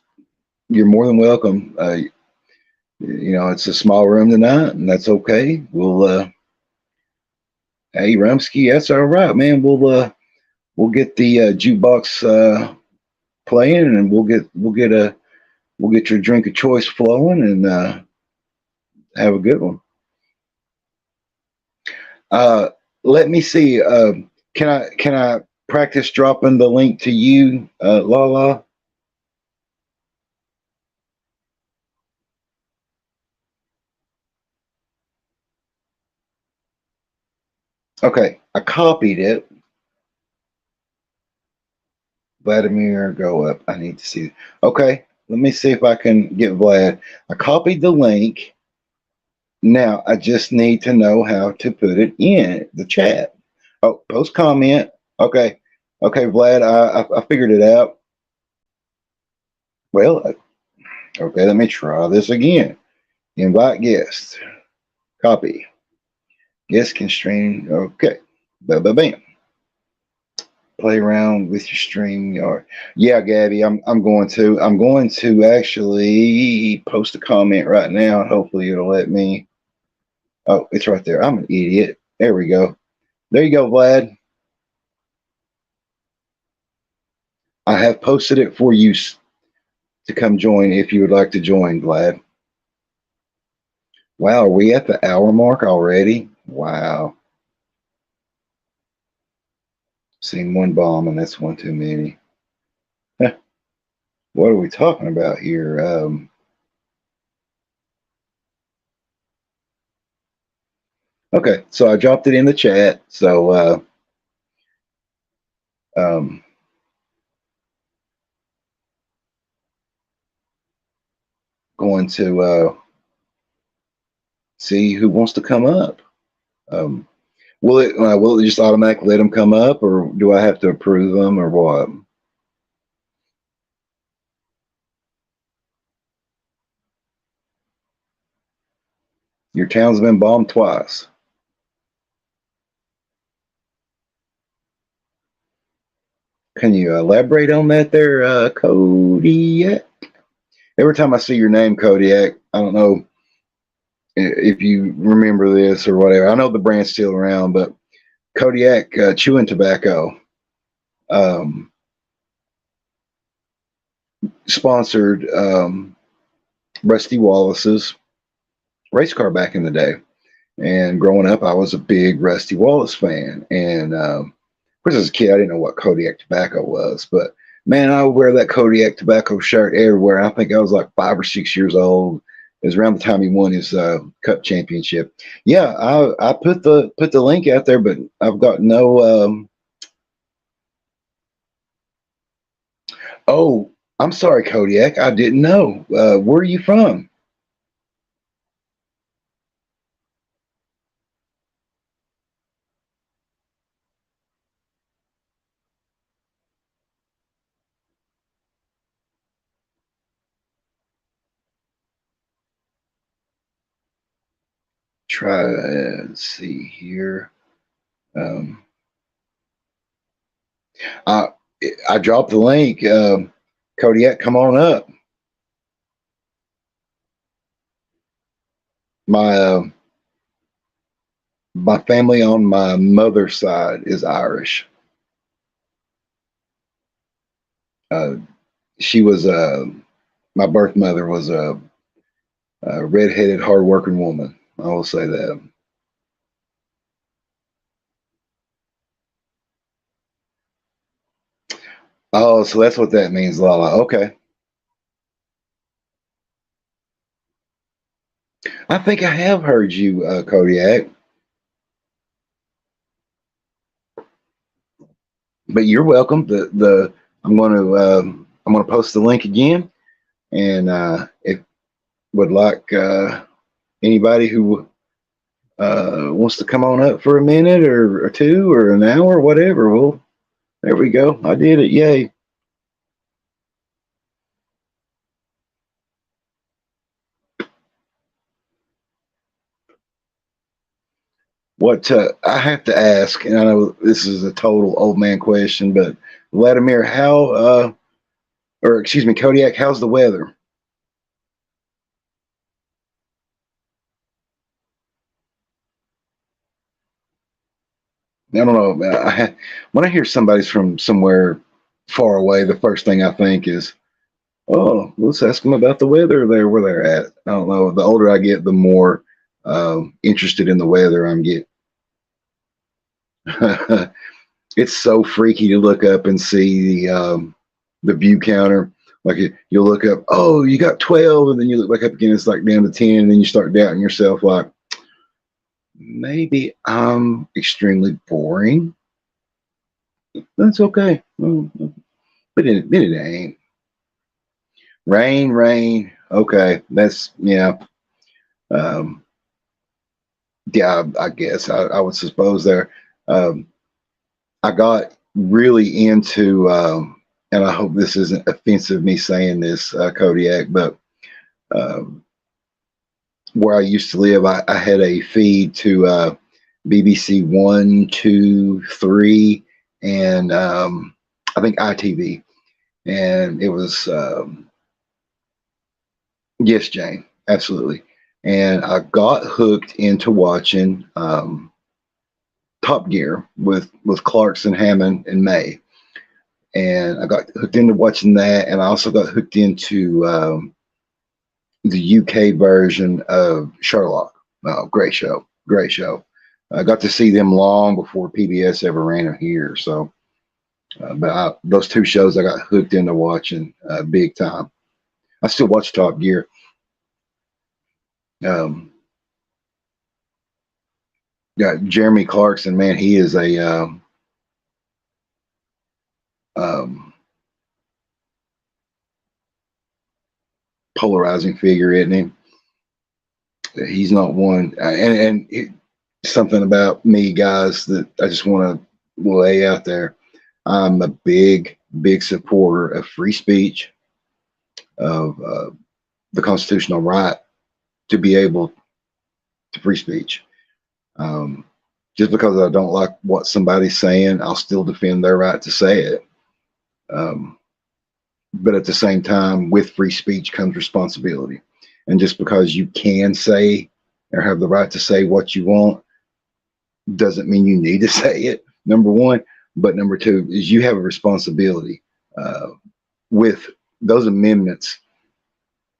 A: You're more than welcome. It's a small room tonight, and that's okay. Hey, Rumsky, that's all right, man. We'll get the jukebox playing, and we'll get your drink of choice flowing, and have a good one. Uh, let me see. Can I practice dropping the link to you, Lala? Okay, I copied it. Vladimir, go up. I need to see. Okay, let me see if I can get Vlad. I copied the link. Now I just need to know how to put it in the chat. Oh, post comment. Okay, okay, Vlad. I figured it out. Well, okay. Let me try this again. Invite guest. Copy. Guest constraint. Okay. Bam, bam, bam. Play around with your stream yard. Yeah, Gabby, I'm going to actually post a comment right now. Hopefully it'll let me. Oh, it's right there. I'm an idiot. There we go. There you go, Vlad. I have posted it for you to come join if you would like to join, Vlad. Wow, are we at the hour mark already? Wow. Seen one bomb and that's one too many. What are we talking about here? Okay, so I dropped it in the chat. So um, going to see who wants to come up. Um, will it just automatically let them come up, or do I have to approve them, or what? Your town's been bombed twice. Can you elaborate on that there, Kodiak? Every time I see your name, Kodiak, I don't know if you remember this or whatever. I know the brand's still around, but Kodiak chewing tobacco um, sponsored Rusty Wallace's race car back in the day. And growing up, I was a big Rusty Wallace fan. And of course, as a kid, I didn't know what Kodiak tobacco was, but man, I would wear that Kodiak tobacco shirt everywhere. I think I was like 5 or 6 years old. It was around the time he won his Cup championship. Yeah, I put the link out there, but I've got no. Oh, I'm sorry, Kodiak. I didn't know. Where are you from? Try. Let's see here. Um, I I dropped the link. Kodiak, come on up. My my family on my mother's side is Irish. Uh, she was my birth mother was a redheaded, hardworking woman. I will say that. Oh, so that's what that means, Lala. Okay, I think I have heard you, Kodiak. But you're welcome. The I'm going to post the link again, and if would like anybody who wants to come on up for a minute or two or an hour, or whatever. Well, there we go. I did it. Yay. What I have to ask, and I know this is a total old man question, but Vladimir, or excuse me, Kodiak, how's the weather? I don't know. When I hear somebody's from somewhere far away, the first thing I think is, oh, let's ask them about the weather there where they're at. I don't know. The older I get, the more interested in the weather I'm getting. It's so freaky to look up and see the view counter. Like you'll look up, oh, you got 12, and then you look back up again, it's like down to 10, and then you start doubting yourself, like maybe I'm extremely boring. That's okay. But it ain't. Rain, rain. Okay, that's yeah. Um, yeah, I guess I would suppose there. Um, I got really into, and I hope this isn't offensive me saying this, Kodiak, but um, where I used to live, I had a feed to BBC One, Two, Three, and I think ITV, and it was yes, Jane, absolutely. And I got hooked into watching Top Gear with Clarkson, Hammond, and May, and I got hooked into watching that, and I also got hooked into the UK version of Sherlock. Oh, great show, great show. I got to see them long before PBS ever ran it here. So, those two shows I got hooked into watching big time. I still watch Top Gear. Um, yeah, Jeremy Clarkson, man, he is a um, polarizing figure, isn't he? He's not one, something about me, guys, that I just want to lay out there. I'm a big, big supporter of free speech, of the constitutional right to be able to free speech. Um, just because I don't like what somebody's saying, I'll still defend their right to say it. Um, but at the same time, with free speech comes responsibility. And just because you can say or have the right to say what you want doesn't mean you need to say it, number one. But number two is you have a responsibility uh, with those amendments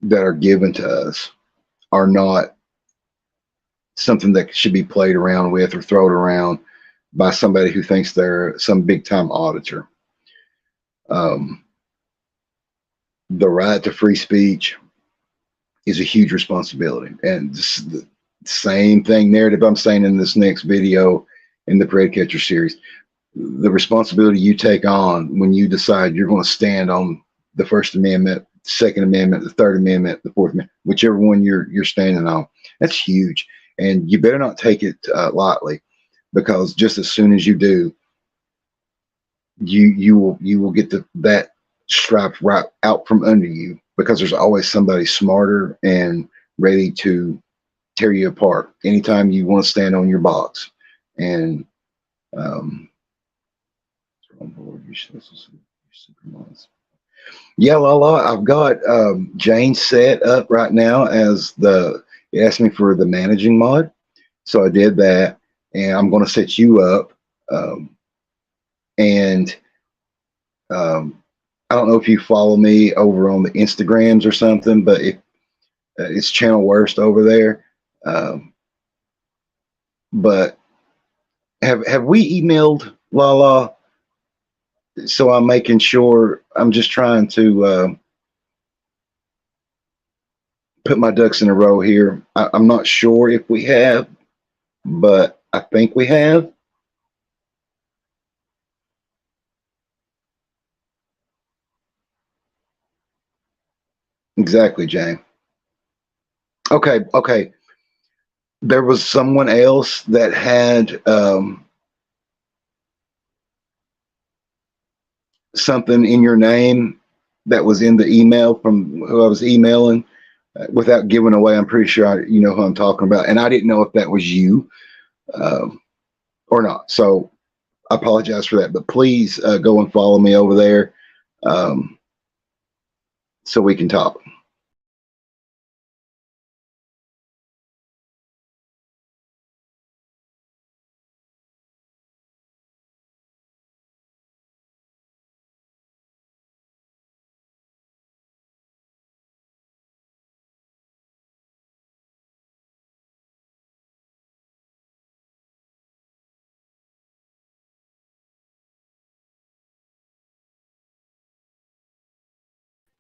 A: that are given to us are not something that should be played around with or thrown around by somebody who thinks they're some big time auditor. Um, the right to free speech is a huge responsibility. And this is the same thing narrative I'm saying in this next video in the Predcatcher series. The responsibility you take on when you decide you're going to stand on the First Amendment, Second Amendment, the Third Amendment, the Fourth Amendment, whichever one you're standing on, that's huge. And you better not take it lightly, because just as soon as you do, you will get that stripe right out from under you, because there's always somebody smarter and ready to tear you apart anytime you want to stand on your box. And um, yeah, Lala, I've got Jane set up right now as it asked me for the managing mod. So I did that, and I'm going to set you up. Um, and um, I don't know if you follow me over on the Instagrams or something, but it's Channel Worst over there. Um, but have we emailed Lala? So I'm making sure. I'm just trying to put my ducks in a row here. I'm not sure if we have, but I think we have. Exactly, Jane. Okay, okay. There was someone else that had something in your name that was in the email from who I was emailing. Without giving away, I'm pretty sure you know who I'm talking about, and I didn't know if that was you um, or not. So I apologize for that. But please go and follow me over there um, so we can talk.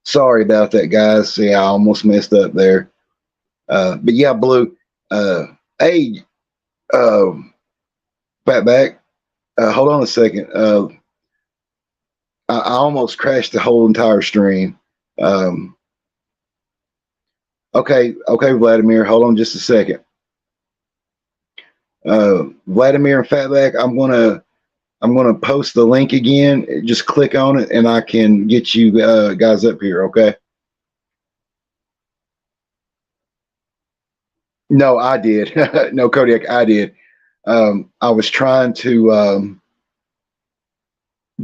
A: Sorry about that, guys. See, I almost messed up there. But yeah, Blue. Uh, hey, uh, Fatback. Hold on a second. I almost crashed the whole entire stream. Um, okay, Vladimir. Hold on just a second. Vladimir and Fatback. I'm gonna post the link again. Just click on it, and I can get you guys up here. Okay. No, I did. No, Kodiak, I did. I was trying to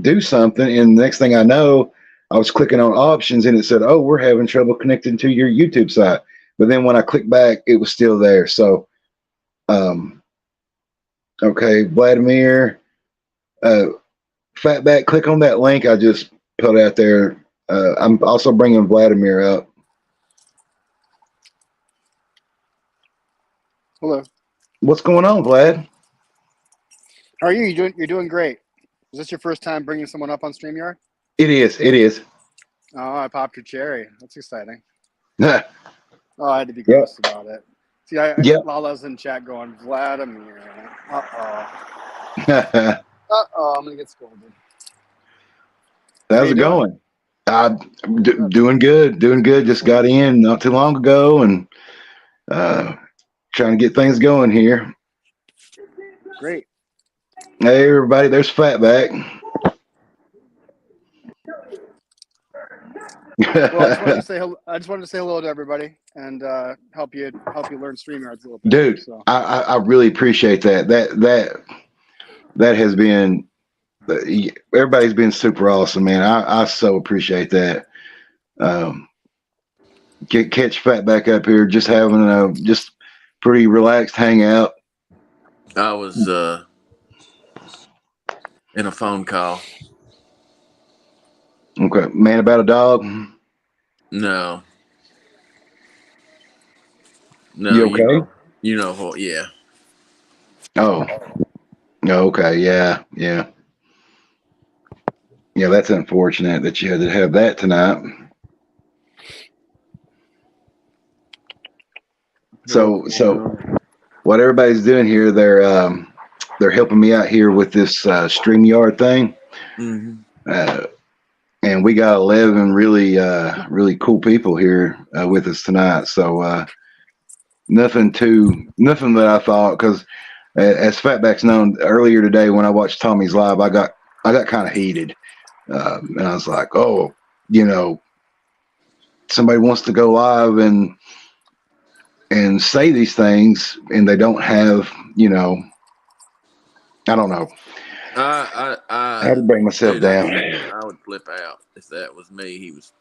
A: do something, and the next thing I know, I was clicking on options, and it said, "Oh, we're having trouble connecting to your YouTube site." But then when I clicked back, it was still there. So, um, okay, Vladimir, uh, Fatback, click on that link I just put out there. I'm also bringing Vladimir up.
B: Hello.
A: What's going on, Vlad?
B: How are you? You're doing great. Is this your first time bringing someone up on StreamYard?
A: It is. It is.
B: Oh, I popped your cherry. That's exciting.
A: Yeah.
B: Oh, I had to be gross about it. See,
A: Yep.
B: Lala's in chat going, Vladimir. Uh-oh.
A: How's
B: Uh-oh, I'm going to get scolded.
A: it going? I'm doing good. Doing good. Just got in not too long ago and trying to get things going here.
B: Great.
A: Hey, everybody. There's Fatback.
B: Well, I just wanted to say hello to everybody and help you learn StreamYards a little bit.
A: Dude,
B: so.
A: I really appreciate that. That has been, everybody's been super awesome, man. I so appreciate that. Catch Fatback up here, just having a just pretty relaxed hangout.
C: I was in a phone call.
A: Okay, man about a dog.
C: No.
A: You okay?
C: You know what? Yeah.
A: Oh, okay, yeah. That's unfortunate that you had to have that tonight. So what everybody's doing here, they're helping me out here with this StreamYard thing.
C: Mm-hmm.
A: And we got 11 really cool people here with us tonight. So nothing that I thought, because as Fatback's known, earlier today when I watched Tommy's live, I got kind of heated, and I was like, oh, somebody wants to go live and say these things, and they don't have, I don't know.
C: I
A: had to bring myself down.
C: I would flip out if that was me. He was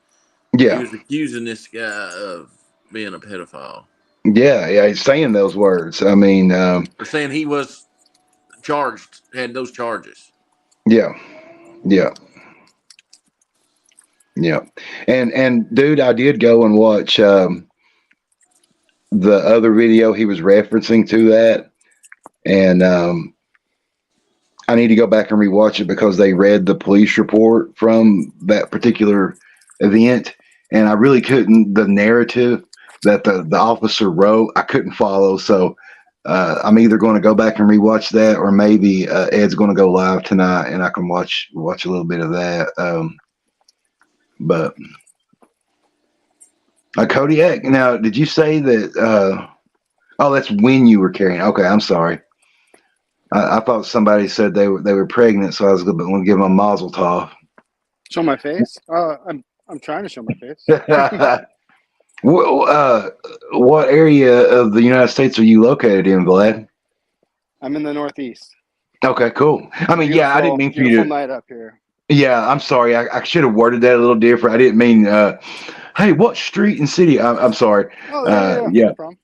C: accusing this guy of being a pedophile.
A: Yeah, he's saying those words. I mean,
C: they're saying he was had those charges.
A: Yeah. And dude, I did go and watch the other video he was referencing to that, and I need to go back and rewatch it because they read the police report from that particular event, and I really couldn't, the narrative that the officer wrote, I couldn't follow. So I'm either going to go back and rewatch that, or maybe Ed's going to go live tonight and I can watch a little bit of that. But Kodiak, now, did you say that? Oh, that's when you were carrying. Okay, I'm sorry. I thought somebody said they were pregnant, so I was going to give them a mazel tov.
B: Show my face? I'm trying to show my face.
A: What area of the United States are you located in, Vlad?
B: I'm in the Northeast.
A: Okay, cool. I mean, I didn't mean for you to.
B: Beautiful night up here.
A: Yeah, I'm sorry. I should have worded that a little different. I didn't mean, hey, what street and city? I'm sorry.
B: Oh, yeah. No problem.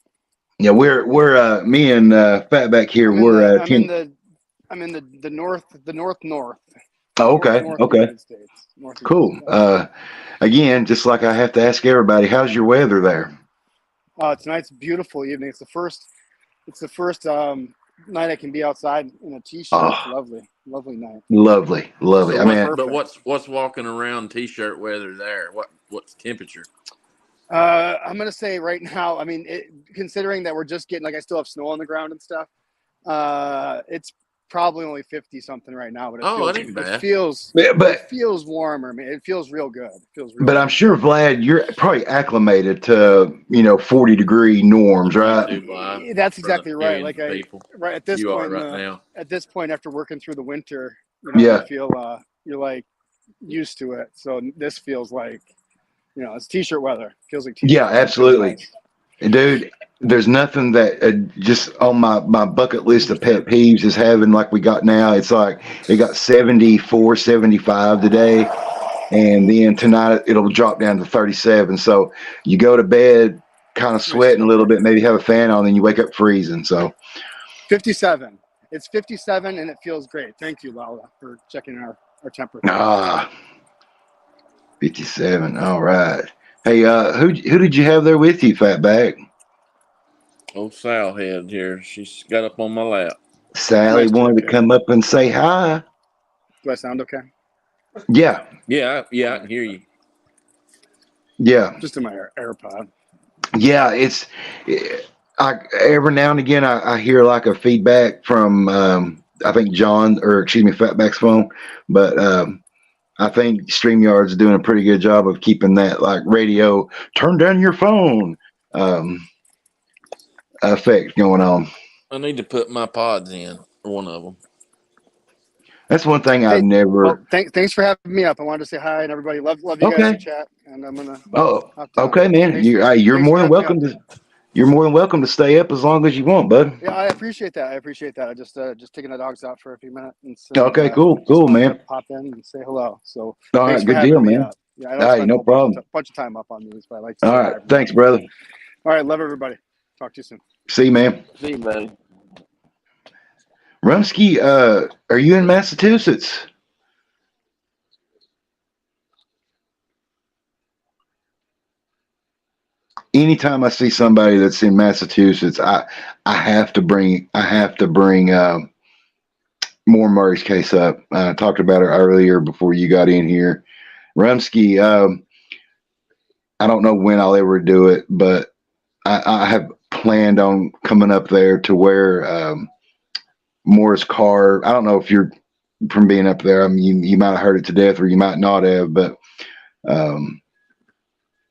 A: Yeah, we're me and Fatback here.
B: I'm in the north.
A: Oh, okay. Okay. Cool. Again, just like I have to ask everybody, how's your weather there?
B: Tonight's a beautiful evening. It's the first night I can be outside in a t-shirt. Oh, it's lovely night.
A: Lovely.
C: So what's walking around t-shirt weather there? what's the temperature?
B: I'm gonna say right now. I mean, considering that we're just getting I still have snow on the ground and stuff. It's probably only 50 something right now, but it feels warmer. Man, it feels real good.
A: But I'm sure, Vlad, you're probably acclimated to 40-degree norms, right?
B: That's exactly right. Right at this point,
C: now.
B: At this point, after working through the winter,
A: Yeah.
B: you feel you're like used to it. So this feels like it's t-shirt weather. It feels like t-shirt.
A: Yeah, absolutely, dude. There's nothing that just on my bucket list of pet peeves is having like we got now. It's like it got 74, 75 today, and then tonight it'll drop down to 37. So you go to bed kind of sweating a little bit, maybe have a fan on, then you wake up freezing. So
B: 57. It's 57 and it feels great. Thank you, Lala, for checking our temperature.
A: 57. All right. Hey, who did you have there with you, Fatback?
C: Old Sal head here. She's got up on my lap.
A: Sally wanted to come up and say hi.
B: Do I sound okay?
A: Yeah.
C: Yeah, I can hear you.
A: Yeah.
B: Just in my AirPod.
A: Yeah, every now and again I hear like a feedback from I think Fatback's phone, but I think StreamYard's doing a pretty good job of keeping that like radio turn down your phone effect going on.
C: I need to put my pods in, one of them.
A: That's one thing I've never.
B: Well, thanks for having me up. I wanted to say hi and everybody. Love you guys in chat, and I'm gonna.
A: Okay, man. You're more than welcome to. You're more than welcome to stay up as long as you want, bud.
B: Yeah, I appreciate that. I just taking the dogs out for a few minutes. And so,
A: okay, cool, man.
B: Pop in and say hello. So
A: all right, good deal, man.
B: Yeah,
A: all right, no problem.
B: A bunch of time up on these, but I like to.
A: All right, thanks, brother.
B: All right, love everybody. Talk to you soon.
A: See you, man.
C: See you, buddy.
A: Rumsky, are you in Massachusetts? Anytime I see somebody that's in Massachusetts, I have to bring More Murray's case up. I talked about her earlier before you got in here. Rumsky, I don't know when I'll ever do it, but I have planned on coming up there to where Moore's car. I don't know if you're from being up there. I mean, you might have heard it to death, or you might not have, but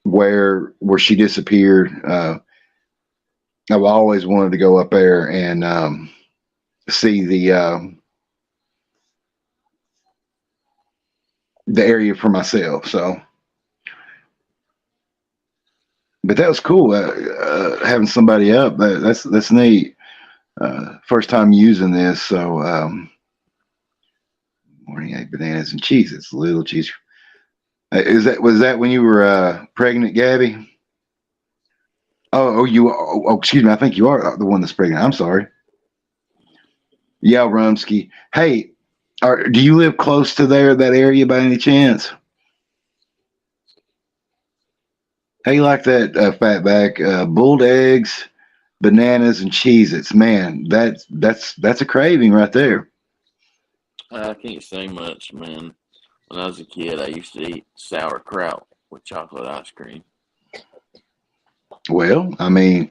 A: where she disappeared. I've always wanted to go up there and see the area for myself. So, but that was cool having somebody up. That's neat. First time using this, so morning egg, bananas, and cheese. It's a little cheese. Was that when you were pregnant, Gabby? Oh, excuse me. I think you are the one that's pregnant. I'm sorry. Yeah, Rumsky. Hey, do you live close to that area by any chance? How you like that, Fatback? Boiled eggs, bananas, and Cheez-Its. Man, that's a craving right there.
C: I can't say much, man. When I was a kid, I used to eat sauerkraut with chocolate ice cream.
A: Well, I mean,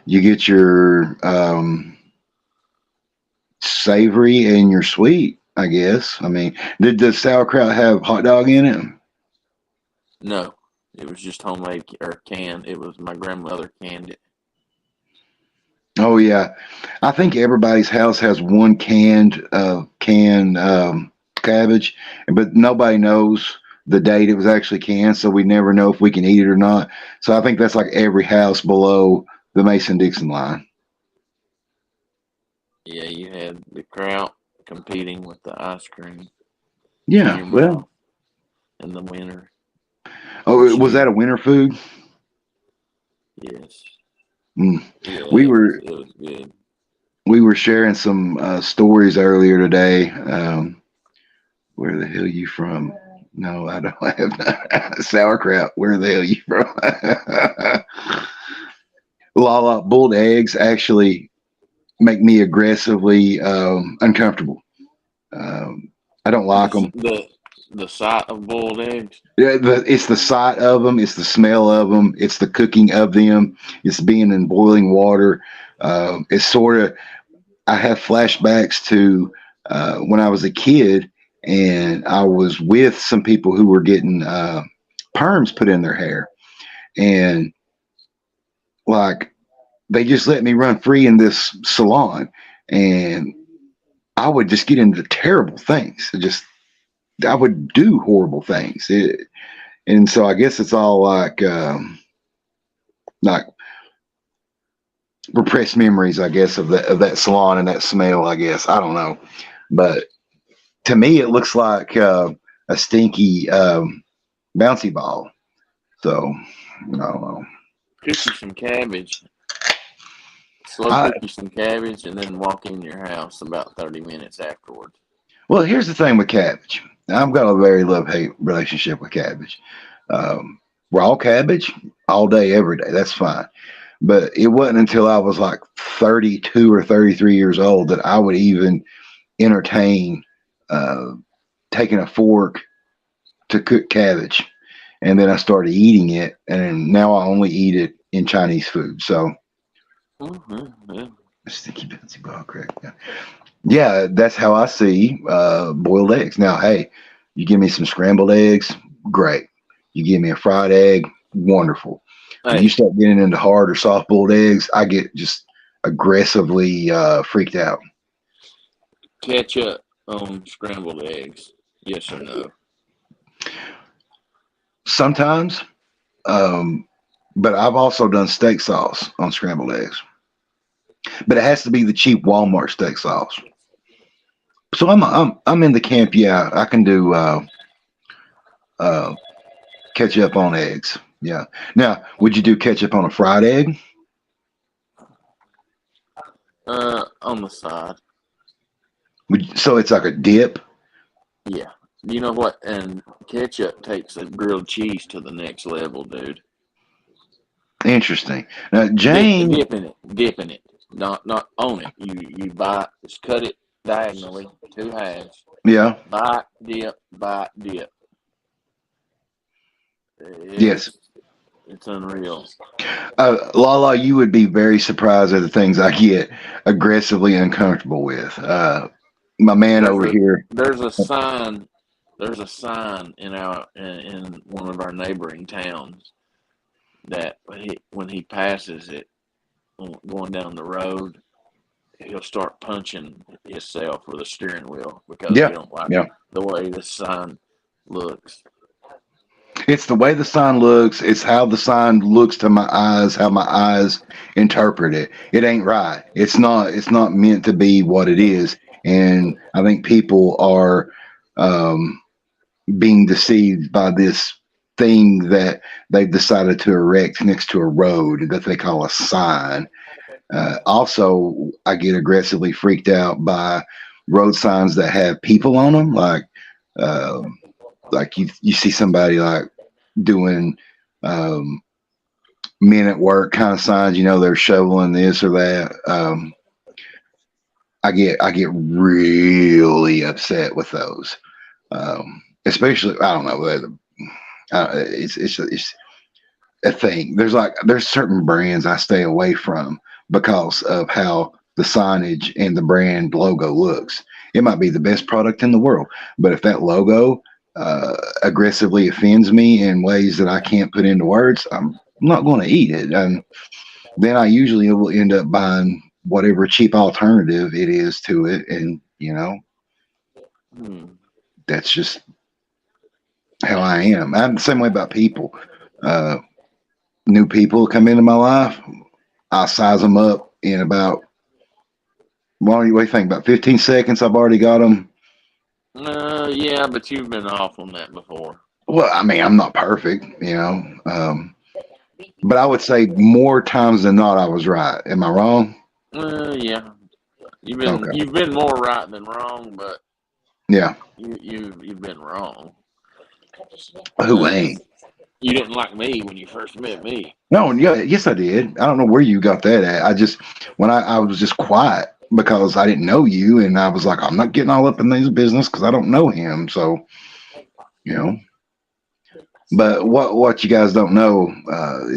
A: you get your savory and your sweet, I guess. I mean, did the sauerkraut have hot dog in it?
C: No, it was just homemade or canned. It was my grandmother canned it.
A: Oh yeah, I think everybody's house has one canned cabbage, but nobody knows the date it was actually canned, so we never know if we can eat it or not. So I think that's like every house below the Mason-Dixon line.
C: Yeah, you had the kraut competing with the ice cream.
A: Yeah, well,
C: in the winter.
A: Oh, was that a winter food?
C: Yes.
A: Mm.
C: Yeah,
A: it was
C: good.
A: We were sharing some stories earlier today. Where the hell are you from? No, I don't have sauerkraut. Where the hell are you from? Lala, boiled eggs actually make me aggressively uncomfortable. I don't like them.
C: The sight of boiled eggs.
A: Yeah, it's the sight of them, it's the smell of them, it's the cooking of them, it's being in boiling water. It's sort of, I have flashbacks to when I was a kid and I was with some people who were getting perms put in their hair. And like, they just let me run free in this salon. And I would just get into terrible things. I would do horrible things. And so I guess it's all like repressed memories, I guess, of that salon and that smell, I guess. I don't know. But to me, it looks like a stinky bouncy ball. So, I don't know.
C: Cook you some cabbage. Slow cook you some cabbage and then walk in your house about 30 minutes afterwards.
A: Well, here's the thing with cabbage. I've got a very love-hate relationship with cabbage. Raw cabbage, all day, every day. That's fine. But it wasn't until I was like 32 or 33 years old that I would even entertain taking a fork to cook cabbage. And then I started eating it, and now I only eat it in Chinese food. So, stinky bouncy ball crack. Yeah, that's how I see boiled eggs. Now, hey, you give me some scrambled eggs, great. You give me a fried egg, wonderful. Hey. When you start getting into hard or soft boiled eggs, I get just aggressively freaked out.
C: Ketchup on scrambled eggs, yes or no?
A: Sometimes, but I've also done steak sauce on scrambled eggs. But it has to be the cheap Walmart steak sauce. So I'm in the camp. Yeah, I can do ketchup on eggs. Yeah. Now, would you do ketchup on a fried egg?
C: On the side.
A: So it's like a dip?
C: Yeah. You know what? And ketchup takes a grilled cheese to the next level, dude.
A: Interesting. Now, Jane,
C: dip in it, not on it. You bite, just cut it diagonally, 2 halves.
A: Yeah.
C: Bite, dip.
A: Yes.
C: It's unreal.
A: Lala, you would be very surprised at the things I get aggressively uncomfortable with. My man over here.
C: There's a sign in one of our neighboring towns that when he passes it going down the road, he'll start punching himself with a steering wheel because he don't like the way the sign looks.
A: It's the way the sign looks. It's how the sign looks to my eyes, how my eyes interpret it. It ain't right. It's not meant to be what it is. And I think people are being deceived by this thing that they've decided to erect next to a road that they call a sign. Also, I get aggressively freaked out by road signs that have people on them, like you see somebody like doing men at work kind of signs, they're shoveling this or that. I get really upset with those, especially, I don't know, it's a thing. There's certain brands I stay away from because of how the signage and the brand logo looks. It might be the best product in the world, but if that logo aggressively offends me in ways that I can't put into words, I'm not going to eat it. And then I usually will end up buying whatever cheap alternative it is to it. And, that's just how I am. I'm the same way about people. New people come into my life, I'll size them up in about, what do you think, about 15 seconds? I've already got them.
C: Yeah, but you've been off on that before.
A: Well, I mean, I'm not perfect, but I would say more times than not, I was right. Am I wrong?
C: Yeah, you've been more right than wrong, but
A: yeah,
C: you've been wrong.
A: Who ain't?
C: You didn't like me when you first met me.
A: No, yes, I did. I don't know where you got that at. I was just quiet because I didn't know you, and I was like, I'm not getting all up in this business because I don't know him. So you know. But what you guys don't know,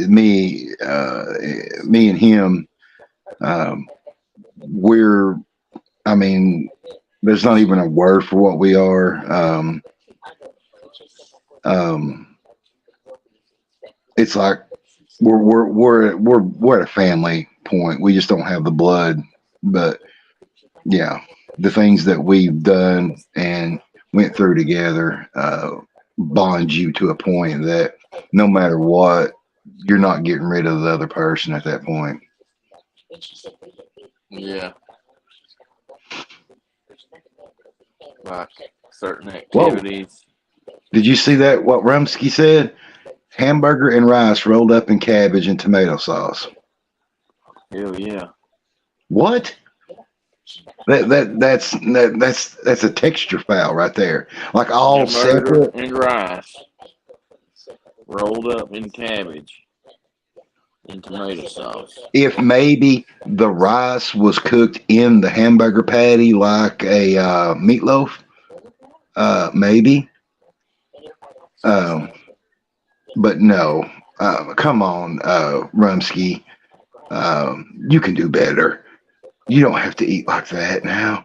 A: me and him, um, we're, I mean, there's not even a word for what we are. Um, it's like we're at a family point. We just don't have the blood, but yeah, the things that we've done and went through together bond you to a point that no matter what, you're not getting rid of the other person at that point.
C: Yeah. Like certain
A: Whoa.
C: activities.
A: Did you see that? What Rumsky said? Hamburger and rice rolled up in cabbage and tomato sauce.
C: Hell yeah.
A: What? That's a texture foul right there. Like all
C: Hamburger
A: separate.
C: and rice rolled up in cabbage and tomato sauce.
A: If maybe the rice was cooked in the hamburger patty like a meatloaf, maybe. But no. Come on, Rumsky. You can do better. You don't have to eat like that now.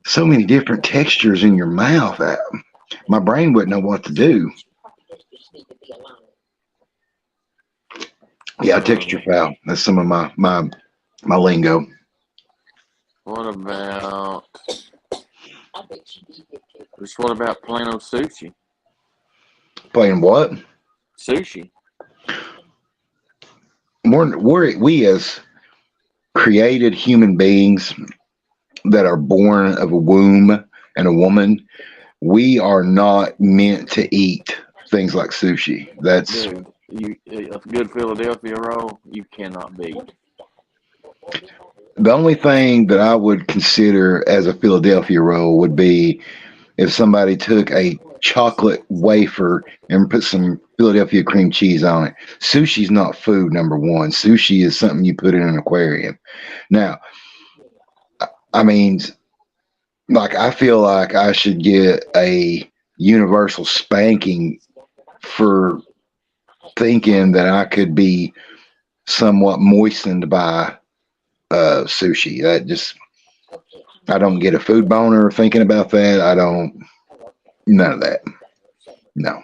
A: So many different textures in your mouth. My brain wouldn't know what to do. Yeah, texture foul. That's some of my lingo.
C: What about plain old sushi?
A: Playing what?
C: Sushi.
A: We as created human beings that are born of a womb and a woman, we are not meant to eat things like sushi. That's
C: Dude, a good Philadelphia roll you cannot beat.
A: the only thing that I would consider as a Philadelphia roll would be if somebody took a chocolate wafer and put some Philadelphia cream cheese on it. Sushi's not food, number one. Sushi is something you put in an aquarium. Now, I mean, like, I feel like I should get a universal spanking for thinking that I could be somewhat moistened by sushi. I don't get a food boner thinking about that. None of that. No.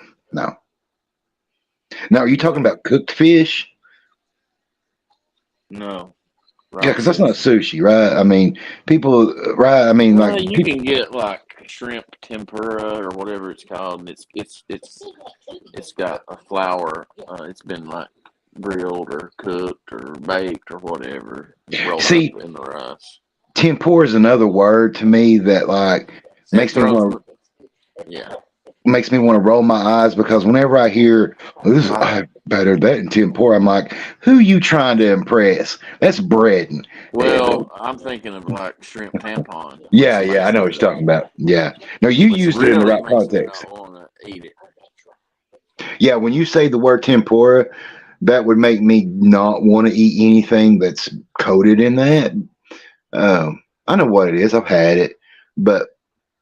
A: Now, are you talking about cooked fish?
C: No.
A: Right. Yeah, because that's not sushi, right? I mean, people, right? I mean, like
C: you can get like shrimp tempura or whatever it's called, and it's got a flour. It's been like grilled or cooked or baked or whatever. Rolled up in the rice.
A: Tempura is another word to me that like makes me want to.
C: Yeah.
A: Makes me want to roll my eyes because whenever I hear I better that than tempura, I'm like, who you trying to impress? That's bread.
C: Well, I'm thinking of like shrimp tampon.
A: Yeah, I know what you're talking about. Yeah, no, you used it in the right context.
C: Want to eat it.
A: Yeah, when you say the word tempura, that would make me not want to eat anything that's coated in that. I know what it is. I've had it, but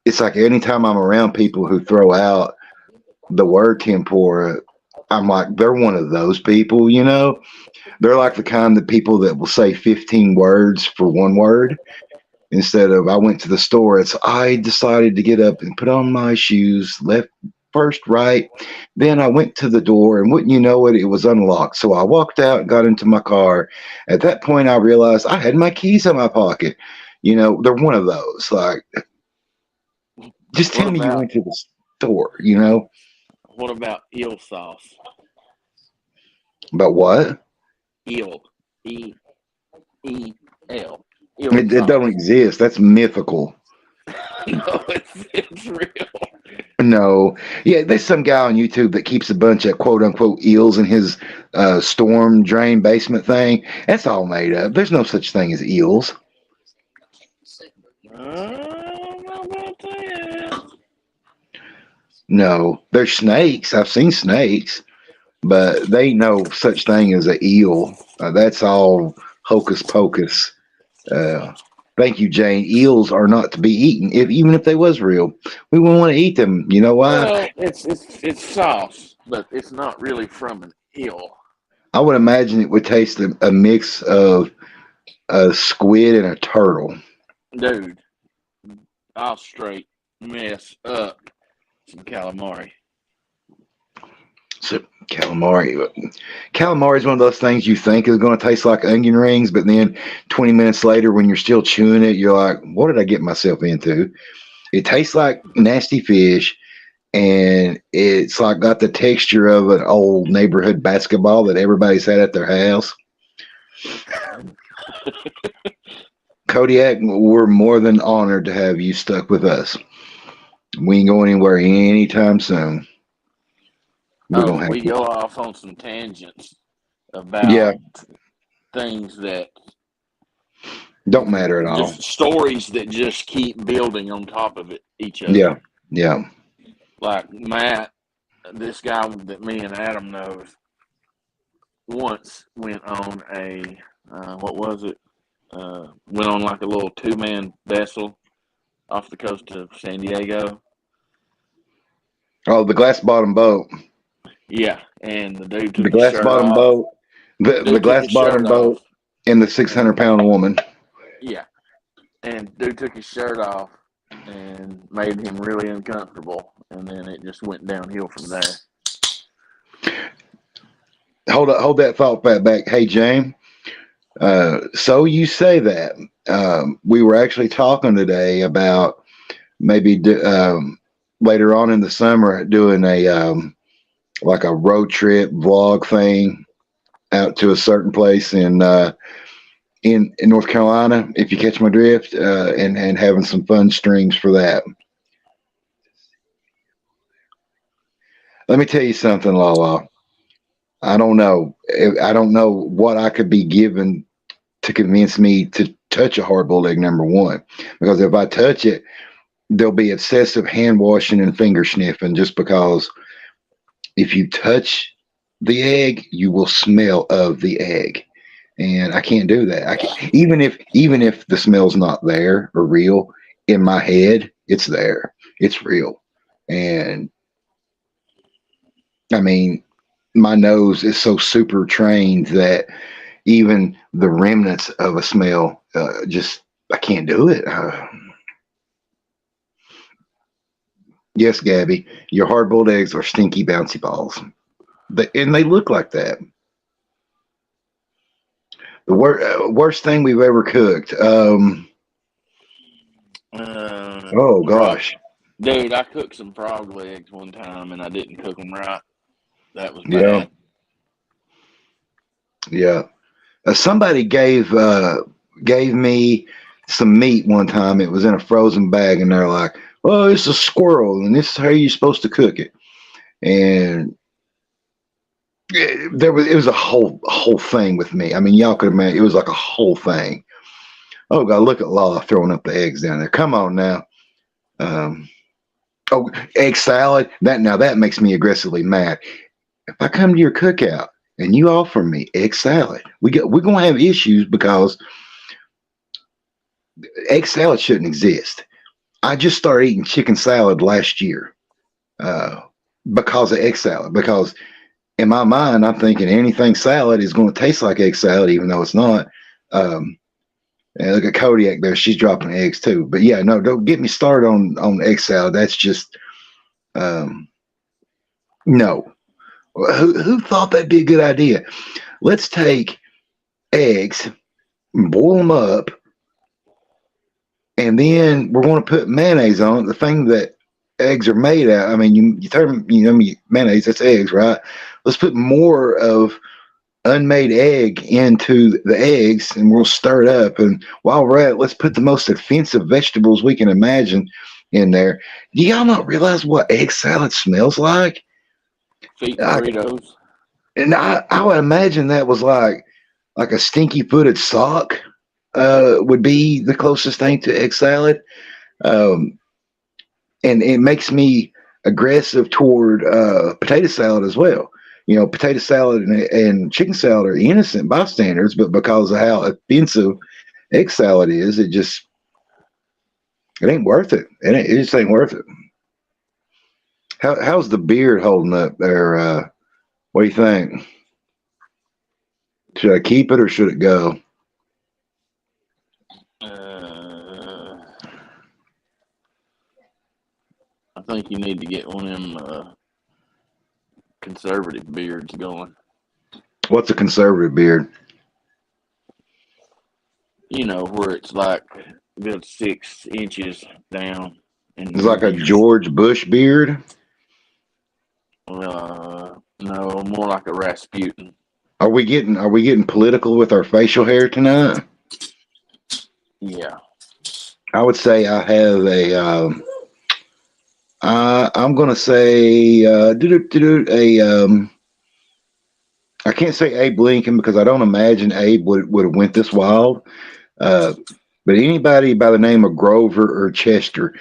A: it's like anytime I'm around people who throw out the word tempura, I'm like, they're one of those people, you know? They're like the kind of people that will say 15 words for one word instead of I went to the store. It's I decided to get up and put on my shoes, left first, right. Then I went to the door and wouldn't you know it, it was unlocked. So I walked out and got into my car. At that point, I realized I had my keys in my pocket. You know, they're one of those. Like, just tell me you went to the store, you know?
C: What about eel sauce?
A: About what?
C: Eel. E-E-L.
A: It don't exist. That's mythical.
C: No, it's real.
A: No. Yeah, there's some guy on YouTube that keeps a bunch of quote unquote eels in his storm drain basement thing. That's all made up. There's no such thing as eels. No, there's snakes. I've seen snakes, but they ain't no such thing as an eel. That's all hocus pocus. Thank you, Jane. Eels are not to be eaten, even if they was real. We wouldn't want to eat them. You know why?
C: Well, it's sauce, but it's not really from an eel.
A: I would imagine it would taste a mix of a squid and a turtle.
C: Dude, I'll straight mess up some calamari.
A: So calamari is one of those things you think is going to taste like onion rings, but then 20 minutes later, when you're still chewing it, you're like, what did I get myself into? It tastes like nasty fish, and it's like got the texture of an old neighborhood basketball that everybody's had at their house. Kodiak, we're more than honored to have you stuck with us. We ain't going anywhere anytime soon.
C: We go off on some tangents about things that
A: don't matter at all.
C: Just stories that just keep building on top of each other.
A: Yeah.
C: Like Matt, this guy that me and Adam knows, once went on a what was it? Went on like a little 2-man vessel off the coast of San Diego.
A: Oh, the glass bottom boat.
C: Yeah, and the dude took
A: the glass bottom boat, the glass bottom boat, and the 600-pound woman.
C: Yeah, and dude took his shirt off and made him really uncomfortable, and then it just went downhill from there.
A: Hold that thought back. Hey, James. So you say that we were actually talking today about maybe later on in the summer doing a like a road trip vlog thing out to a certain place in North Carolina, if you catch my drift, and having some fun streams for that. Let me tell you something, Lala. I don't know what I could be given to convince me to touch a hard-boiled egg, number one, because if I touch it, there'll be excessive hand washing and finger sniffing, just because if you touch the egg, you will smell of the egg. And I can't do that. Even if the smell's not there or real, in my head, it's there. It's real. And I mean, my nose is so super trained that even the remnants of a smell, I can't do it. Yes, Gabby, your hard-boiled eggs are stinky bouncy balls. And they look like that. The worst thing we've ever cooked. Oh, gosh.
C: Dude, I cooked some frog legs one time, and I didn't cook them right. That was bad.
A: Yeah. Somebody gave me some meat one time. It was in a frozen bag, and they're like, "Well, it's a squirrel, and this is how you're supposed to cook it." And it was a whole thing with me. I mean, y'all could imagine it was like a whole thing. Oh God, look at Lala throwing up the eggs down there. Come on now. Egg salad. That makes me aggressively mad. If I come to your cookout and you offer me egg salad, we're gonna have issues, because egg salad shouldn't exist. I just started eating chicken salad last year because of egg salad. Because in my mind, I'm thinking anything salad is going to taste like egg salad, even though it's not. And look at Kodiak there; she's dropping eggs too. But yeah, no, don't get me started on egg salad. That's just no. Who thought that'd be a good idea? Let's take eggs, boil them up, and then we're going to put mayonnaise on it. The thing that eggs are made out. I mean, you turn mayonnaise. That's eggs, right? Let's put more of unmade egg into the eggs, and we'll stir it up. And while we're at it, let's put the most offensive vegetables we can imagine in there. Do y'all not realize what egg salad smells like?
C: Feet Doritos.
A: And I would imagine that was like a stinky footed sock would be the closest thing to egg salad. And it makes me aggressive toward potato salad as well. You know, potato salad and chicken salad are innocent bystanders, but because of how offensive egg salad is. It ain't worth it. It just ain't worth it. How's the beard holding up there? What do you think? Should I keep it or should it go?
C: I think you need to get one of them conservative beards going.
A: What's a conservative beard?
C: You know, where it's like a good 6 inches down. And
A: It's like a George Bush beard?
C: No, more like a Rasputin.
A: Are we getting political with our facial hair tonight?
C: Yeah.
A: I would say I have I'm gonna say I can't say Abe Lincoln because I don't imagine Abe would have went this wild. But anybody by the name of Grover or Chester,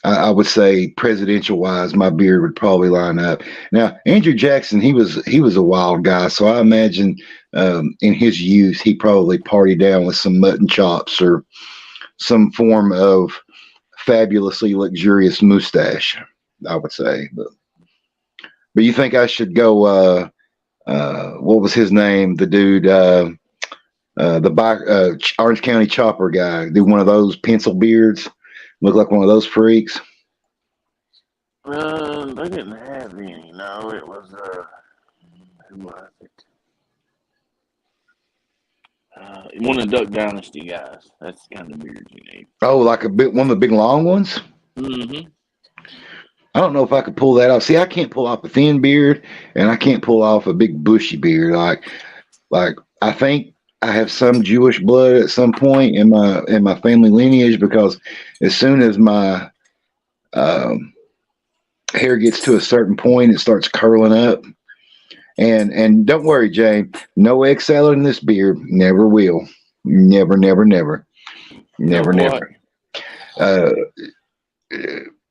A: I would say presidential wise, my beard would probably line up. Now, Andrew Jackson, he was a wild guy, so I imagine in his youth he probably partied down with some mutton chops or some form of fabulously luxurious mustache, I would say. But you think I should go? What was his name? The dude, Orange County Chopper guy. Do one of those pencil beards. Look like one of those freaks.
C: They didn't have any. No, it was who was it? One of the Duck Dynasty guys. That's the kind of beard you need.
A: Oh, like one of the big long ones.
C: Mm-hmm.
A: I don't know if I could pull that off. See, I can't pull off a thin beard, and I can't pull off a big bushy beard. Like I think I have some Jewish blood at some point in my family lineage, because as soon as my hair gets to a certain point, it starts curling up. And don't worry, Jane, no egg salad in this beard. Never will. Never, never, never. Never, never.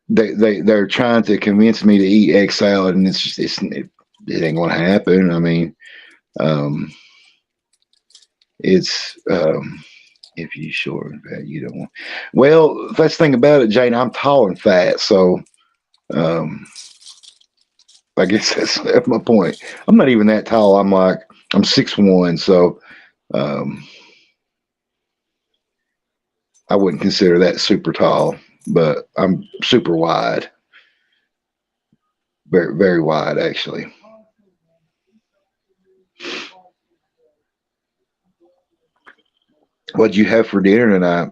A: They're trying to convince me to eat egg salad, and it ain't gonna happen. I mean, it's if you short and fat, you don't want. Well, that's the thing about it, Jane. I'm tall and fat, so I guess that's my point. I'm not even that tall. I'm 6'1", so I wouldn't consider that super tall, but I'm super wide. Very, very wide, actually. What'd you have for dinner tonight?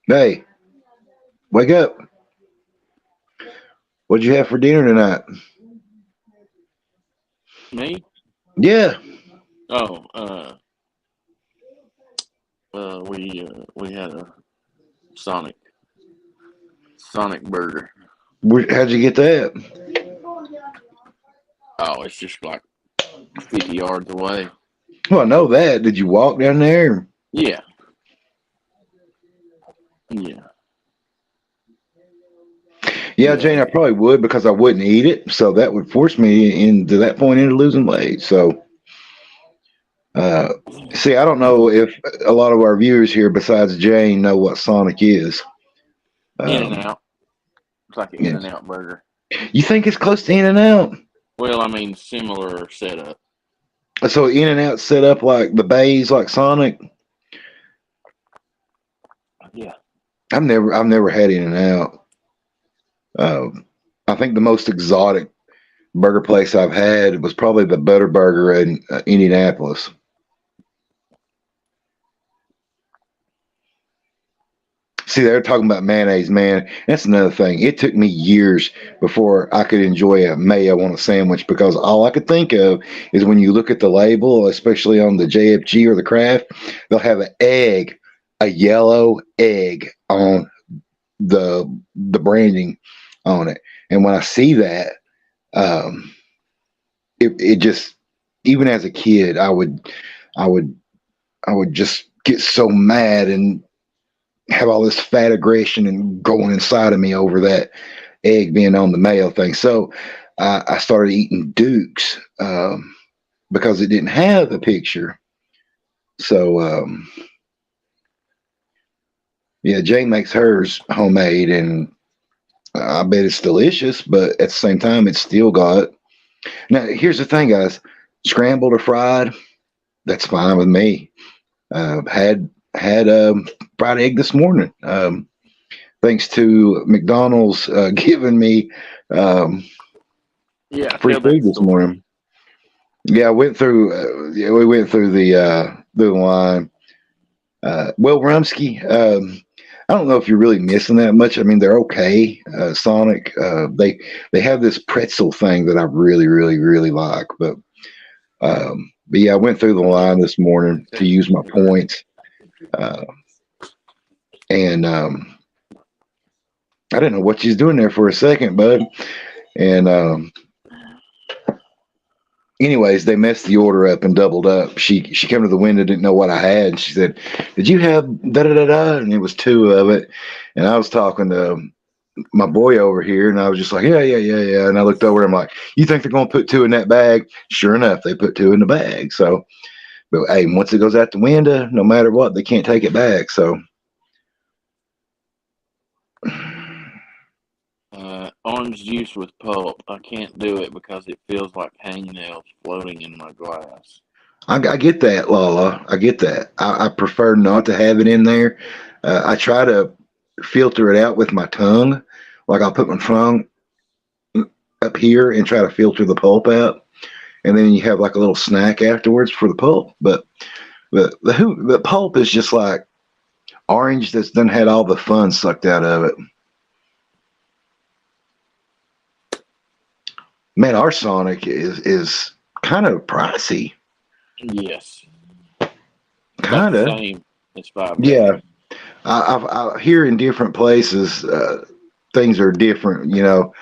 A: Hey, wake up. What'd you have for dinner tonight?
C: Me?
A: Yeah.
C: Oh, we had a Sonic burger.
A: How'd you get that?
C: Oh, it's just like 50 yards away.
A: Well, I know that. Did you walk down there?
C: Yeah. Yeah.
A: Yeah, Jane, I probably would, because I wouldn't eat it, so that would force me into losing weight. So, see, I don't know if a lot of our viewers here, besides Jane, know what Sonic is.
C: In-N-Out. It's like an In-N-Out burger.
A: You think it's close to In-N-Out?
C: Well, I mean, similar setup.
A: So In-N-Out set up like the bays, like Sonic.
C: Yeah.
A: I've never had In-N-Out. I think the most exotic burger place I've had was probably the Butter Burger in Indianapolis. See, they're talking about mayonnaise, man. That's another thing. It took me years before I could enjoy a mayo on a sandwich, because all I could think of is when you look at the label, especially on the JFG or the Kraft, they'll have an egg, a yellow egg on the branding on it. And when I see that, it just, even as a kid, I would just get so mad and have all this fat aggression and going inside of me over that egg being on the mayo thing. So I started eating Duke's because it didn't have a picture. So yeah, Jane makes hers homemade, and I bet it's delicious. But at the same time, it's still got. Now, here's the thing, guys: scrambled or fried, that's fine with me. Had fried egg this morning. Thanks to McDonald's giving me free food this morning. Yeah, I went through. Yeah, we went through the line. Well, Rumsky, I don't know if you're really missing that much. I mean, they're okay. Sonic, they have this pretzel thing that I really, really, really like. But yeah, I went through the line this morning to use my points, and I didn't know what she's doing there for a second, bud. And anyways, they messed the order up and doubled up. She came to the window, didn't know what I had. And she said, "Did you have da da da da?" And it was two of it. And I was talking to my boy over here, and I was just like, "Yeah, yeah, yeah, yeah." And I looked over, and I'm like, "You think they're gonna put two in that bag?" Sure enough, they put two in the bag. So, but hey, once it goes out the window, no matter what, they can't take it back. So.
C: Orange juice with pulp. I can't do it because it feels like hangnails floating in my glass.
A: I get that, Lala. I get that. I prefer not to have it in there. I try to filter it out with my tongue. Like I'll put my tongue up here and try to filter the pulp out, and then you have like a little snack afterwards for the pulp. But the pulp is just like orange that's done had all the fun sucked out of it. Man, our Sonic is kind of pricey.
C: Yes.
A: Kind of.
C: Same. It's $5.
A: Yeah. I hear in different places things are different, you know.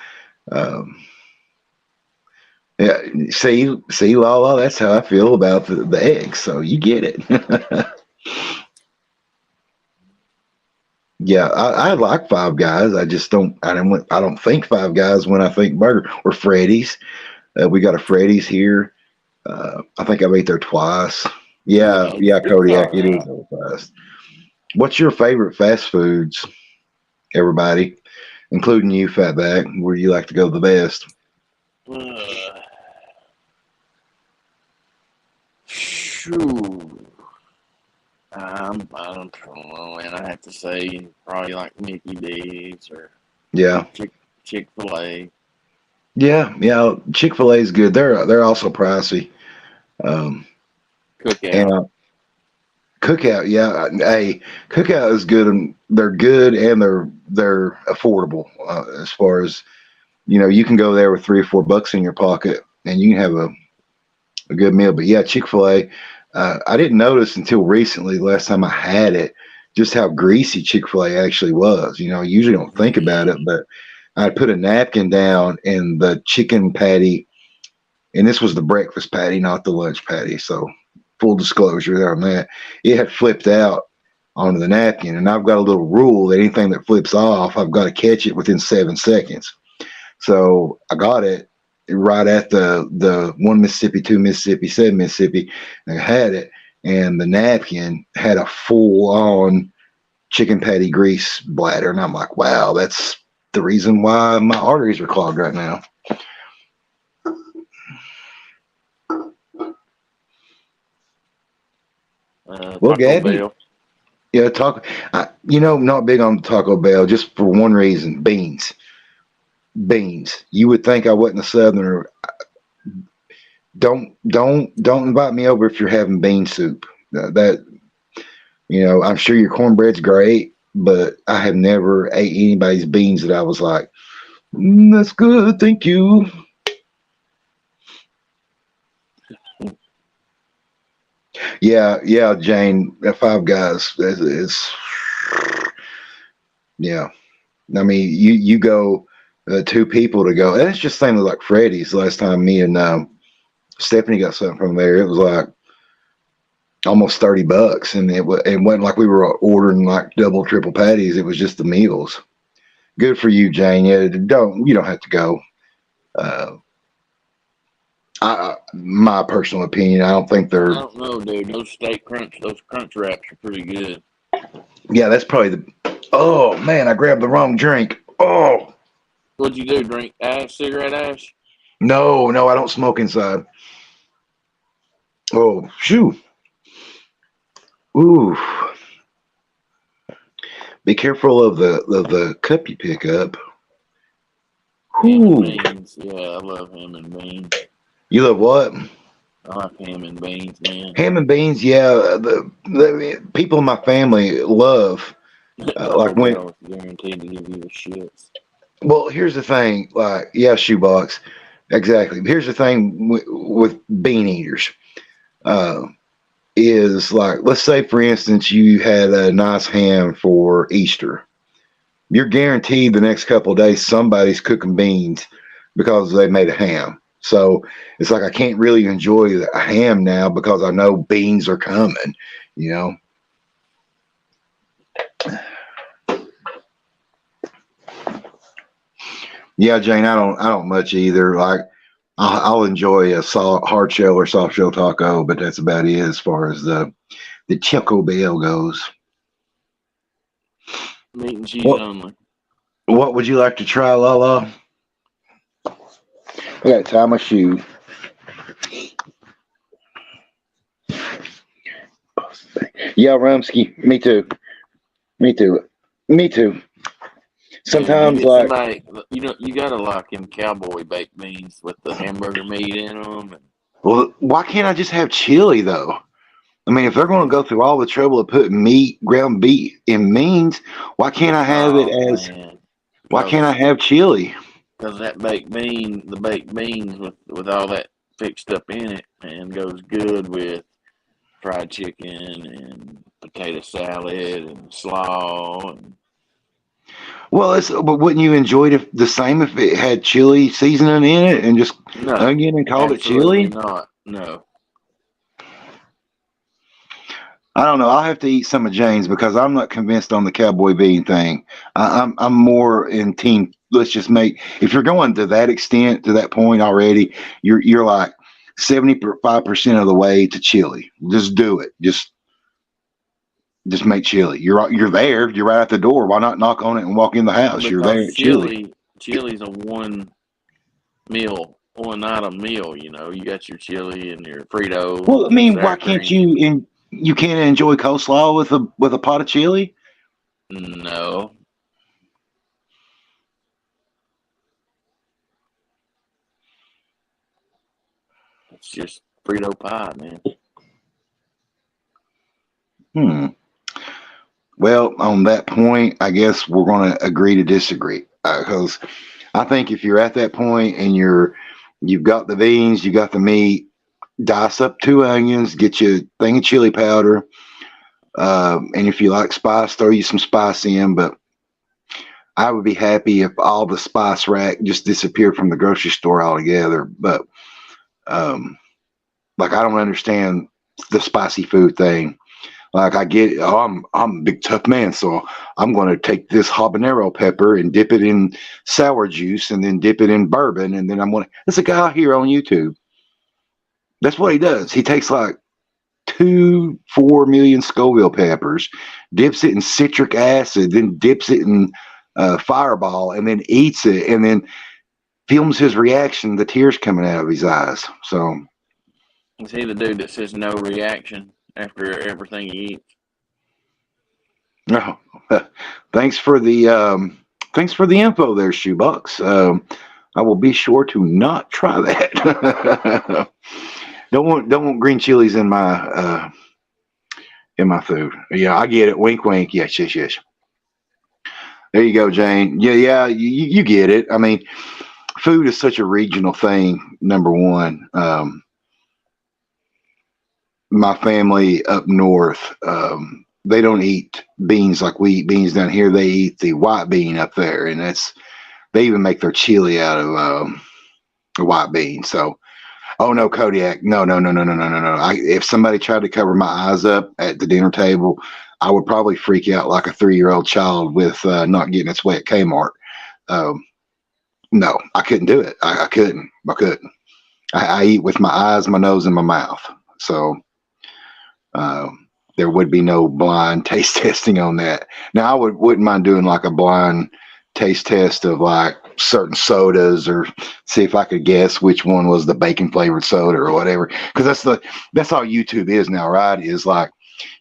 A: Yeah, see, Lala, that's how I feel about the eggs. So you get it. Yeah, I like Five Guys. I just don't. I don't think Five Guys when I think burger or Freddy's. We got a Freddy's here. I think I've ate there twice. Yeah, Kodiak. It is fast. What's your favorite fast foods, everybody, including you, Fatback? Where you like to go the best?
C: Shoo. I don't know, man. I have to say probably like Mickey D's or Chick-fil-A.
A: Yeah. Chick-fil-A is good. They're also pricey.
C: Cookout.
A: And, Cookout, yeah. Hey, Cookout is good, and they're good, and they're affordable. As far as you can go there with $3 or $4 in your pocket, and you can have a good meal. But yeah, Chick-fil-A. I didn't notice until recently, the last time I had it, just how greasy Chick-fil-A actually was. You usually don't think about it, but I put a napkin down in the chicken patty, and this was the breakfast patty, not the lunch patty. So full disclosure there on that. It had flipped out onto the napkin, and I've got a little rule that anything that flips off, I've got to catch it within 7 seconds. So I got it right at the 1 Mississippi, 2 Mississippi, 7 Mississippi. And I had it, and the napkin had a full-on chicken patty grease bladder, and I'm like, wow, that's the reason why my arteries are clogged right now. Well, Gabby,
C: Bell.
A: Yeah, not big on Taco Bell, just for one reason: beans. Beans. You would think I wasn't a Southerner. Don't invite me over if you're having bean soup. I'm sure your cornbread's great, but I have never ate anybody's beans that I was like, that's good, thank you. Yeah, Jane, Five Guys is yeah. I mean, you go 2 people to go. And it's just same like Freddy's. Last time me and Stephanie got something from there, it was like almost $30, and it wasn't like we were ordering like double, triple patties. It was just the meals. Good for you, Jane. Yeah, you don't have to go. My personal opinion, I don't think
C: I
A: they're.
C: don't know, dude. Those crunch wraps are pretty good.
A: Yeah, that's probably the. Oh man, I grabbed the wrong drink. Oh
C: What'd you do? Drink cigarette ash?
A: no, no, I don't smoke inside. Oh shoo. Ooh. Be careful of the cup you pick up.
C: Ham and
A: Ooh.
C: beans. Yeah, I love ham and beans.
A: You love what?
C: I like ham and beans, man.
A: Ham and beans. Yeah, the people in my family love.
C: My
A: Like
C: mama
A: when.
C: always guaranteed to give you the shits.
A: Well, here's the thing. Like, yeah, shoebox. Exactly. Here's the thing with bean eaters. Uh, is like, let's say, for instance, you had a nice ham for Easter. You're guaranteed the next couple of days somebody's cooking beans because they made a ham. So it's like I can't really enjoy a ham now because I know beans are coming, you know. Yeah, Jane, I don't much either. Like I'll enjoy a hard shell or soft shell taco, but that's about it as far as the Taco Bell goes.
C: Meat and cheese
A: What
C: only.
A: what would you like to try, Lala? I got to tie my shoe. Yeah, Rumsky. Me too. Me too. Me too.
C: Yeah, you
A: Sometimes,
C: get
A: like,
C: somebody. You gotta like them cowboy baked beans with the hamburger meat in them.
A: well, why can't I just have chili though? I mean, if they're going to go through all the trouble of putting meat, ground beef in beans, why can't I have it
C: Oh
A: as?
C: man,
A: Why can't I
C: because
A: have chili?
C: that the baked beans with all that fixed up in it, man, goes good with fried chicken and potato salad and slaw. And
A: Well, but wouldn't you enjoy it the same if it had chili seasoning in it and just
C: no,
A: onion and called it
C: absolutely
A: chili?
C: not. No,
A: I don't know. I'll have to eat some of Jane's because I'm not convinced on the cowboy bean thing. I'm more in team. Let's just make. If you're going to that extent, to that point already, you're like 75% of the way to chili. Just do it. Just make chili. You're there. You're right at the door. Why not knock on it and walk in the house? You're there
C: because
A: at chili.
C: chili's a one item meal. You know, you got your chili and your Fritos
A: Well, I
C: and your
A: mean, why
C: sour
A: can't
C: cream.
A: you can't enjoy coleslaw with a pot of chili?
C: No, it's just Frito pie, man.
A: Hmm. Well, on that point, I guess we're going to agree to disagree because I think if you're at that point and you've got the beans, you got the meat, dice up 2 onions, get you a thing of chili powder, and if you like spice, throw you some spice in. But I would be happy if all the spice rack just disappeared from the grocery store altogether. But um, like I don't understand the spicy food thing. Like I get, oh, I'm a big tough man, so I'm going to take this habanero pepper and dip it in sour juice, and then dip it in bourbon, and then I'm going to. There's a guy here on YouTube. That's what he does. He takes like 4 million Scoville peppers, dips it in citric acid, then dips it in Fireball, and then eats it, and then films his reaction, the tears coming out of his eyes. So,
C: Is he the dude that says no reaction after everything he eats?
A: no, thanks for the info there, Shoebox. I will be sure to not try that. don't want green chilies in my food. Yeah, I get it. Wink, wink. Yes, yes, yes. There you go, Jane. Yeah, yeah, you get it. I mean, food is such a regional thing. Number one, my family up north, they don't eat beans like we eat beans down here. They eat the white bean up there, and they even make their chili out of white bean. So, oh no, Kodiak, no, no, no, no, no, no, no, no. If somebody tried to cover my eyes up at the dinner table, I would probably freak out like a 3-year-old child with not getting its way at Kmart. Um, no, I couldn't do it. I couldn't. I couldn't. I eat with my eyes, my nose, and my mouth. So uh, there would be no blind taste testing on that. Now, wouldn't mind doing like a blind taste test of like certain sodas, or see if I could guess which one was the bacon flavored soda or whatever. Because that's all YouTube is now, right? Is like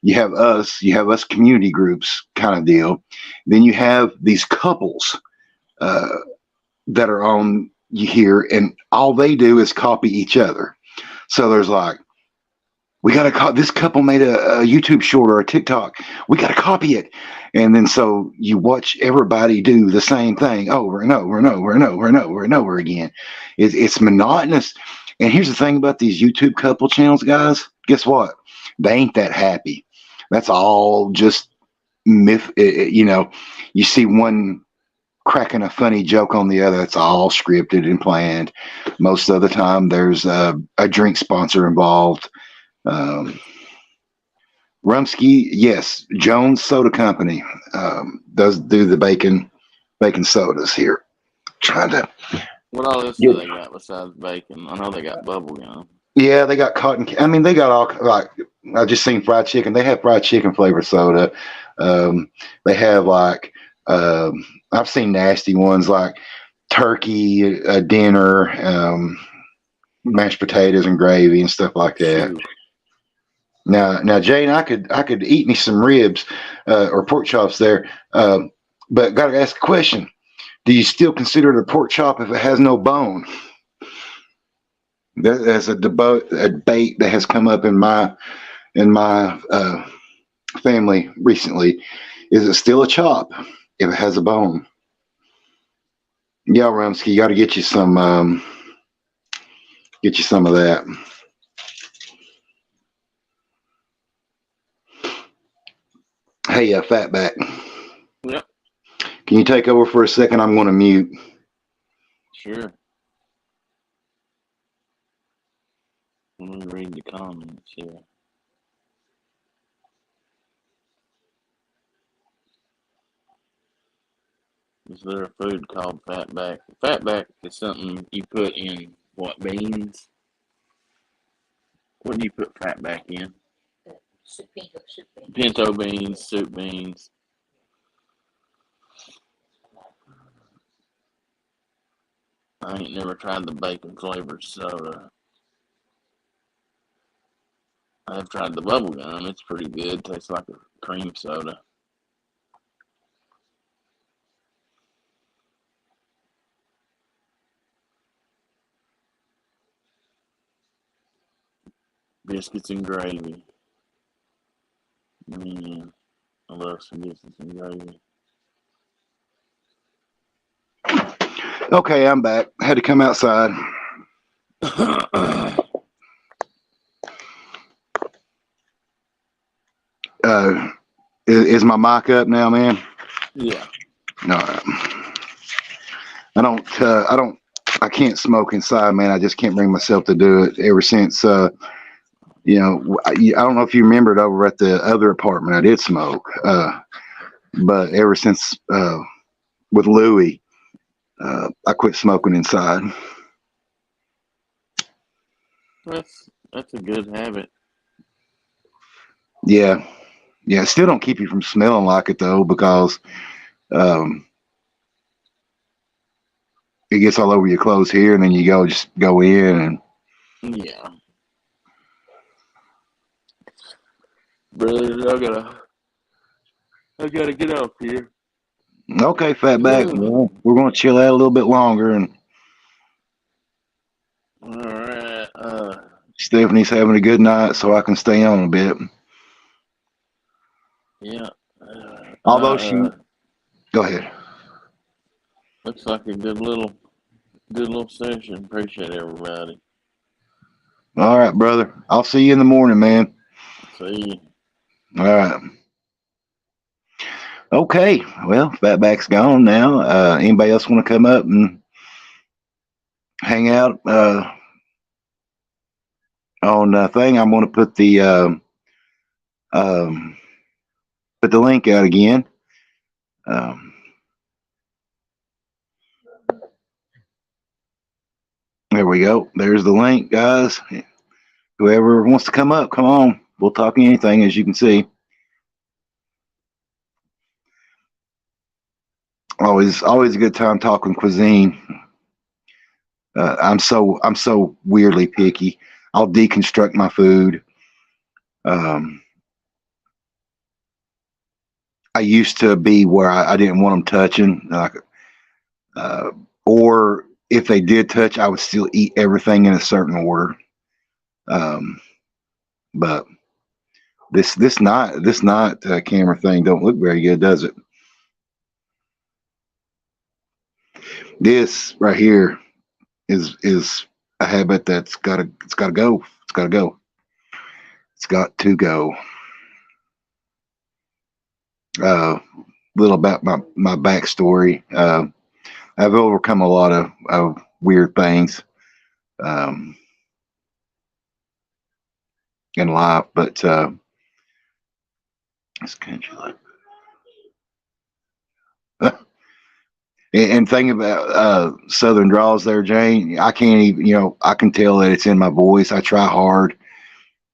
A: you have us community groups kind of deal. Then you have these couples uh, that are on here, and all they do is copy each other. So there's like, we got to this couple made a YouTube short or a TikTok. We got to copy it. And then so you watch everybody do the same thing over and over and over and over and over and over again. It's monotonous. And here's the thing about these YouTube couple channels, guys. Guess what? They ain't that happy. That's all just myth. You see one cracking a funny joke on the other. It's all scripted and planned. Most of the time, there's a drink sponsor involved. Rumsky, yes, Jones Soda Company does do the bacon sodas here. Trying to.
C: What all else do they got besides bacon? I know they got bubble gum.
A: Yeah, they got cotton. I mean, they got all like, I just seen fried chicken. They have fried chicken flavored soda. They have like I've seen nasty ones like turkey dinner, mashed potatoes and gravy and stuff like that.
C: Shoot.
A: Now, Jane, I could eat me some ribs or pork chops there, but got to ask a question: do you still consider it a pork chop if it has no bone? That's a debate that has come up in my family recently. Is it still a chop if it has a bone? Yeah, Rumsky, you got to get you some of that. Hey, Fatback.
C: Yep.
A: Can you take over for a second? I'm going to mute.
C: Sure. Let me read the comments here. Is there a food called fatback? Fatback is something you put in what, beans? What do you put fatback in? Pinto beans, soup beans. I ain't never tried the bacon flavored soda. I have tried the bubble gum. It's pretty good. Tastes like a cream soda. Biscuits and gravy. Man, I love some biscuits and gravy.
A: Okay, I'm back. I had to come outside. Is my mic up now, man?
C: Yeah.
A: No, I can't smoke inside, man. I just can't bring myself to do it. Ever since, I don't know if you remembered over at the other apartment, I did smoke. But ever since with Louie, I quit smoking inside.
C: That's a good habit.
A: Yeah. It still don't keep you from smelling like it though, because it gets all over your clothes here, and then you just go in and.
C: Yeah. Brother, I gotta get off here.
A: Okay, Fatback. Well, we're gonna chill out a little bit longer, and
C: all right.
A: Stephanie's having a good night, so I can stay on a bit.
C: Yeah.
A: Although go ahead.
C: Looks like a good little session. Appreciate everybody.
A: All right, brother. I'll see you in the morning, man.
C: See you.
A: All right. Okay. Well, Fatback's gone now. Anybody else want to come up and hang out on the thing? I'm going to put the link out again. There we go. There's the link, guys. Whoever wants to come up, come on. We'll talk anything, as you can see. Always a good time talking cuisine. I'm so weirdly picky. I'll deconstruct my food. I used to be where I didn't want them touching, or if they did touch, I would still eat everything in a certain order. But this not camera thing don't look very good, does it? This right here is a habit that's gotta go. It's gotta go. It's got to go. Little about my backstory. I've overcome a lot of weird things in life, but this country like and thing about Southern draws there, Jane, I can't even, I can tell that it's in my voice. I try hard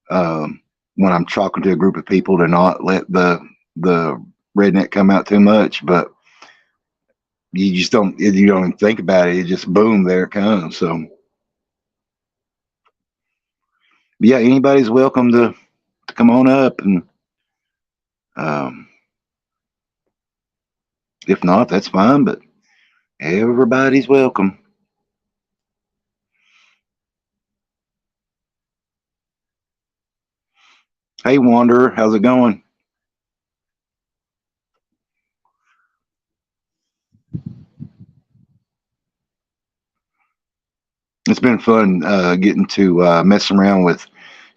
A: when I'm talking to a group of people to not let the redneck come out too much, but you just don't, you don't even think about it. It just boom, there it comes. So yeah, anybody's welcome to come on up, and if not, that's fine, but everybody's welcome. Hey Wanderer, how's it going? It's been fun getting to mess around with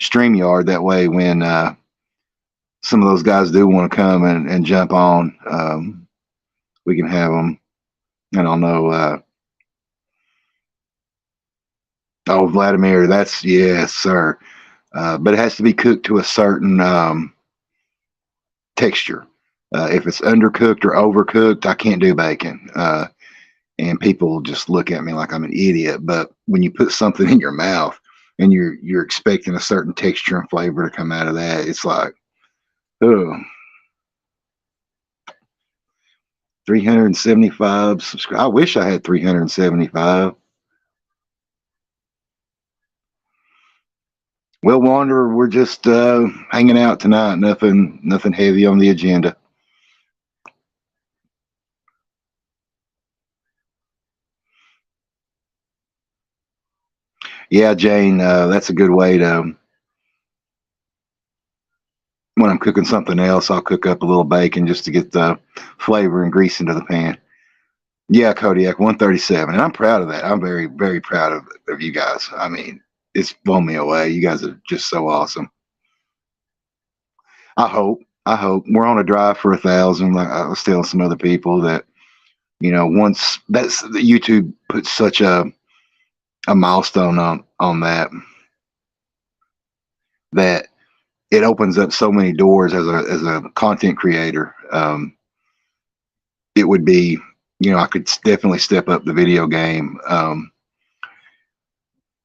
A: StreamYard. That way, when some of those guys do want to come and jump on, we can have them. I don't know. Oh, Vladimir, that's yes, sir. But it has to be cooked to a certain texture. If it's undercooked or overcooked, I can't do bacon. And people just look at me like I'm an idiot. But when you put something in your mouth and you're expecting a certain texture and flavor to come out of that, it's like, oh. 375 subscribers. I wish I had 375. Well, Wanderer, we're just hanging out tonight. Nothing heavy on the agenda. Yeah, Jane, that's a good way to. When I'm cooking something else, I'll cook up a little bacon just to get the flavor and grease into the pan. Yeah, Kodiak 137, and I'm proud of that. I'm very, very proud of you guys. I mean, it's blown me away. You guys are just so awesome. I hope we're on a drive for 1,000. Like I was telling some other people that, once that's YouTube puts such a milestone on that it opens up so many doors as a content creator. It would be, I could definitely step up the video game.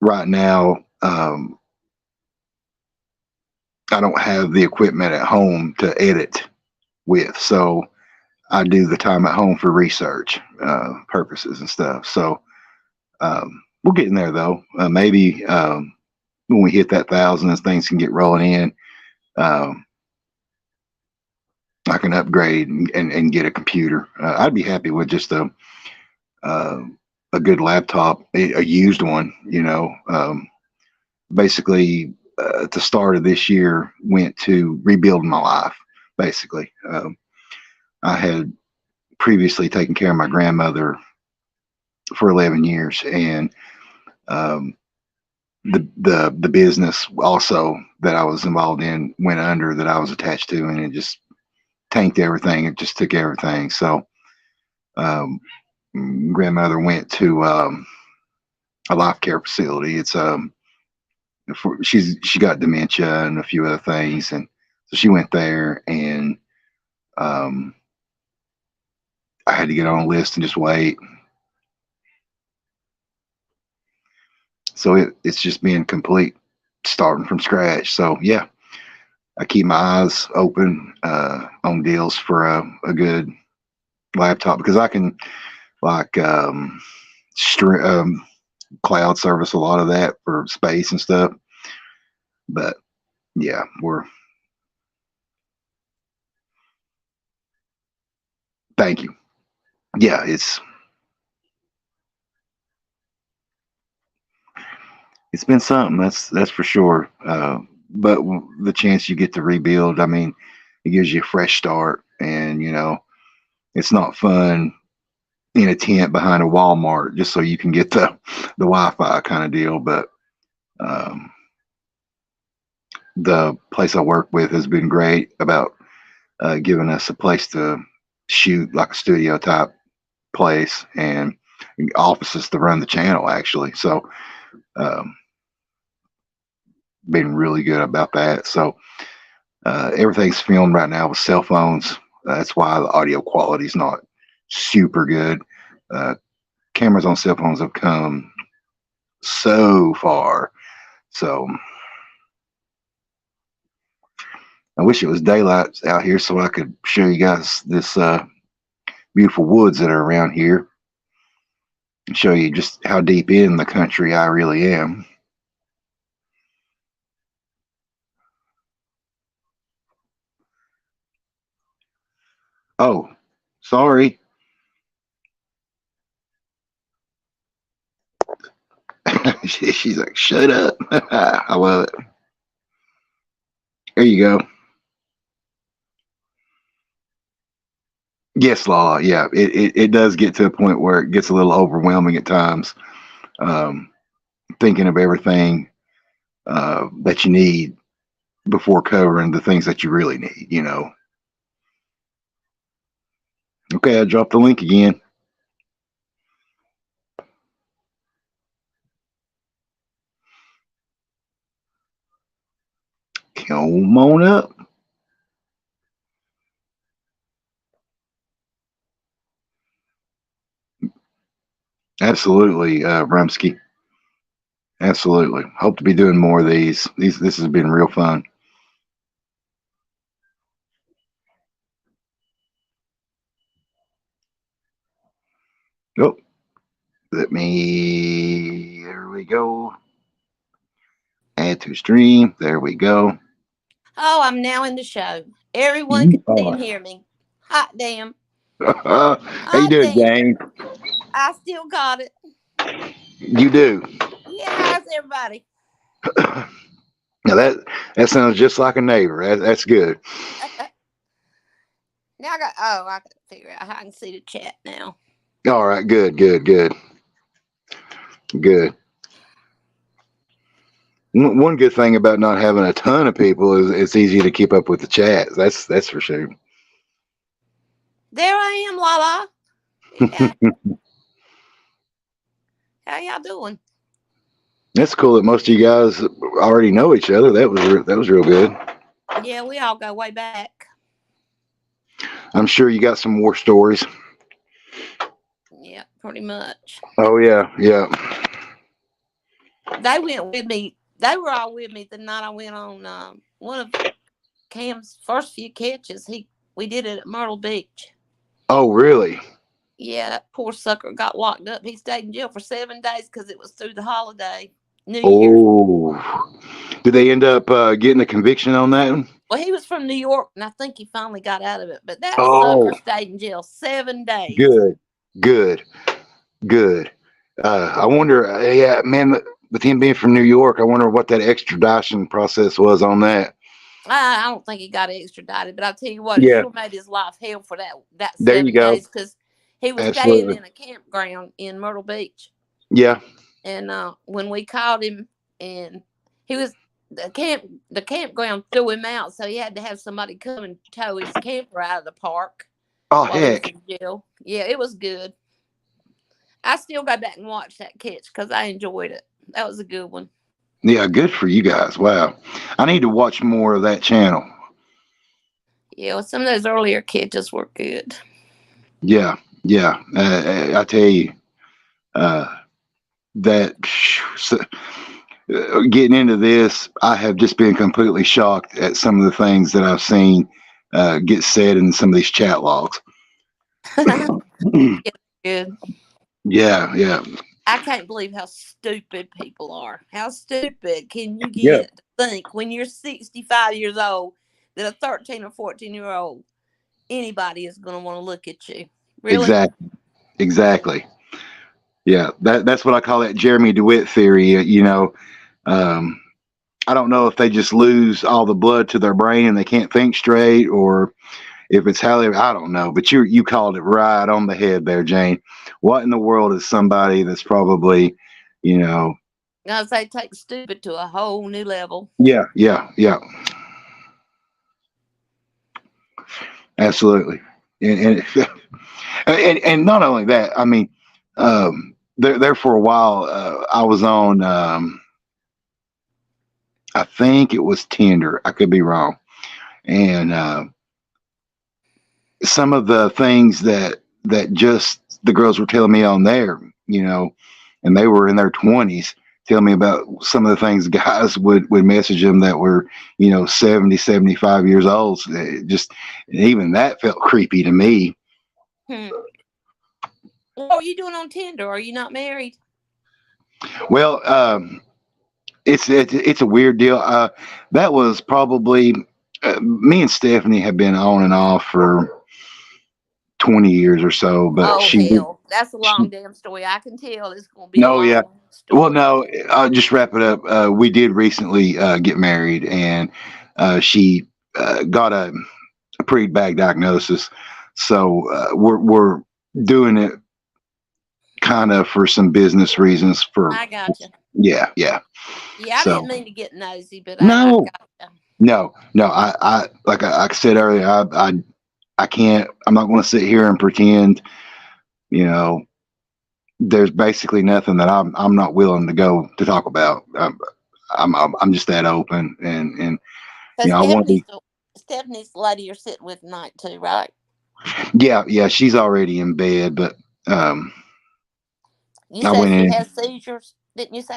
A: Right now, I don't have the equipment at home to edit with, so I do the time at home for research purposes and stuff. So we're getting there, though. Maybe when we hit that 1,000, as things can get rolling in, I can upgrade and get a computer. I'd be happy with just a good laptop, a used one. Basically, at the start of this year, went to rebuilding my life. Basically, I had previously taken care of my grandmother for 11 years, and the business also that I was involved in went under, that I was attached to, and it just tanked everything. It just took everything. So grandmother went to a life care facility. It's she got dementia and a few other things, and so she went there, and I had to get on a list and just wait. So it's just being complete, starting from scratch. So yeah, I keep my eyes open on deals for a good laptop because I can like cloud service a lot of that for space and stuff. But yeah, thank you. Yeah, it's been something, that's for sure. But the chance you get to rebuild, I mean, it gives you a fresh start, and it's not fun in a tent behind a Walmart just so you can get the Wi-Fi kind of deal. But um, the place I work with has been great about giving us a place to shoot, like a studio type place, and offices to run the channel actually. So um, been really good about that. So everything's filmed right now with cell phones. That's why the audio quality is not super good. Uh, Cameras on cell phones have come so far. So I wish it was daylight out here so I could show you guys this beautiful woods that are around here and show you just how deep in the country I really am. Oh, sorry. She's like, shut up. I love it. There you go. Yes, Lala. Yeah, it does get to a point where it gets a little overwhelming at times. Um, Thinking of everything that you need before covering the things that you really need. Okay, I dropped the link again. Come on up. Absolutely, Rumsky. Absolutely. Hope to be doing more of these. This has been real fun. Oh, let me. There we go. Add to stream. There we go.
D: Oh, I'm now in the show. Everyone can see and hear me. Hot damn.
A: How you doing, James?
D: I still got it.
A: You do.
D: Yeah, how's everybody?
A: Now that sounds just like a neighbor. That's good.
D: Now I can figure out how I can see the chat now.
A: All right, good. One good thing about not having a ton of people is it's easy to keep up with the chats. That's for sure.
D: There I am, Lala. Yeah. How y'all doing?
A: That's cool that most of you guys already know each other. That was real good.
D: Yeah, we all go way back.
A: I'm sure you got some war stories.
D: Yeah, pretty much.
A: Oh yeah.
D: They went with me. They were all with me the night I went on one of Cam's first few catches. We did it at Myrtle Beach.
A: Oh really?
D: Yeah, that poor sucker got locked up. He stayed in jail for 7 days because it was through the holiday, New Year's.
A: Did they end up getting a conviction on that one?
D: Well, he was from New York, and I think he finally got out of it. But that sucker stayed in jail 7 days.
A: Good. I wonder, yeah, man, with him being from New York, I wonder what that extradition process was on that.
D: I don't think he got extradited, but I'll tell you what, it sure made his life hell for that 7 days because he was staying in a campground in Myrtle Beach.
A: Yeah.
D: And when we called him, and he was the campground threw him out, so he had to have somebody come and tow his camper out of the park.
A: Oh heck!
D: He was in jail. Yeah, it was good. I still go back and watch that catch because I enjoyed it. That was a good one.
A: Yeah, good for you guys. Wow, I need to watch more of that channel.
D: Yeah, well, some of those earlier catches were good.
A: Yeah. I tell you, that getting into this, I have just been completely shocked at some of the things that I've seen get said in some of these chat logs.
D: Good.
A: Yeah, yeah.
D: I can't believe how stupid people are. How stupid can you
A: Yeah.
D: get to think when you're 65 years old that a 13 or 14-year-old, anybody is going to want to look at you? Really?
A: Exactly. Yeah, that's what I call that Jeremy DeWitt theory. I don't know if they just lose all the blood to their brain and they can't think straight, or if it's how they, I don't know. But you called it right on the head there, Jane. What in the world is somebody that's probably,
D: I say take stupid to a whole new level.
A: Yeah. Absolutely. And and not only that, I mean, there for a while, I was on, I think it was Tinder. I could be wrong. And some of the things that just the girls were telling me on there, and they were in their 20s, tell me about some of the things guys would message them that were, 70, 75 years old. Just even that felt creepy to me.
D: What are you doing on Tinder? Are you not married?
A: Well, it's a weird deal. That was probably me and Stephanie have been on and off for 20 years or so, but
D: hell, that's a long damn story. I can tell it's going to be a long story.
A: Well, no, I'll just wrap it up. We did recently get married, and she got a pretty bad diagnosis, so we're doing it kind of for some business reasons.
D: I gotcha.
A: Yeah.
D: I didn't mean to get nosy, but
A: no,
D: I gotcha.
A: No. I like I said earlier, I can't. I'm not going to sit here and pretend. There's basically nothing that I'm not willing to go to talk about. I'm just that open, and I want to be.
D: Stephanie's the lady you're sitting with tonight too, right?
A: Yeah, she's already in bed, but
D: you said she has seizures, didn't you say?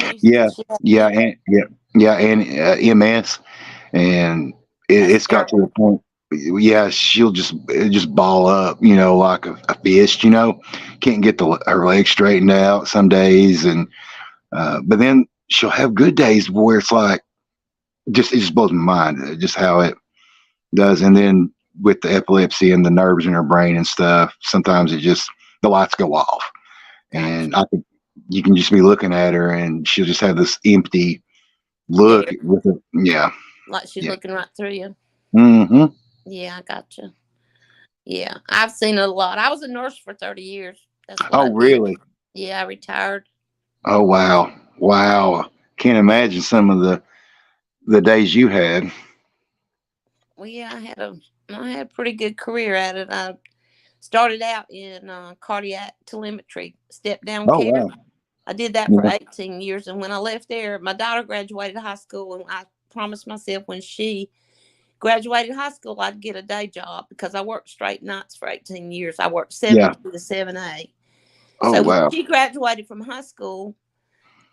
A: And MS, and it's got to the point. Yeah, she'll just ball up, like a fish. Can't get her legs straightened out some days, and but then she'll have good days where it's like it just blows my mind just how it does. And then with the epilepsy and the nerves in her brain and stuff, sometimes the lights go off, and you can just be looking at her, and she'll just have this empty look with it. Yeah,
D: like she's looking right through you.
A: Mm-hmm.
D: Yeah, I gotcha. Yeah, I've seen it a lot. I was a nurse for 30 years.
A: Really?
D: Yeah, I retired.
A: Oh, wow. Can't imagine some of the days you had.
D: Well, yeah, I had a pretty good career at it. I started out in cardiac telemetry, step down care. Wow. I did that for 18 years, and when I left there, my daughter graduated high school, and I promised myself when she graduated high school, I'd get a day job because I worked straight nights for 18 years. I worked 7 to 7A. So when she graduated from high school,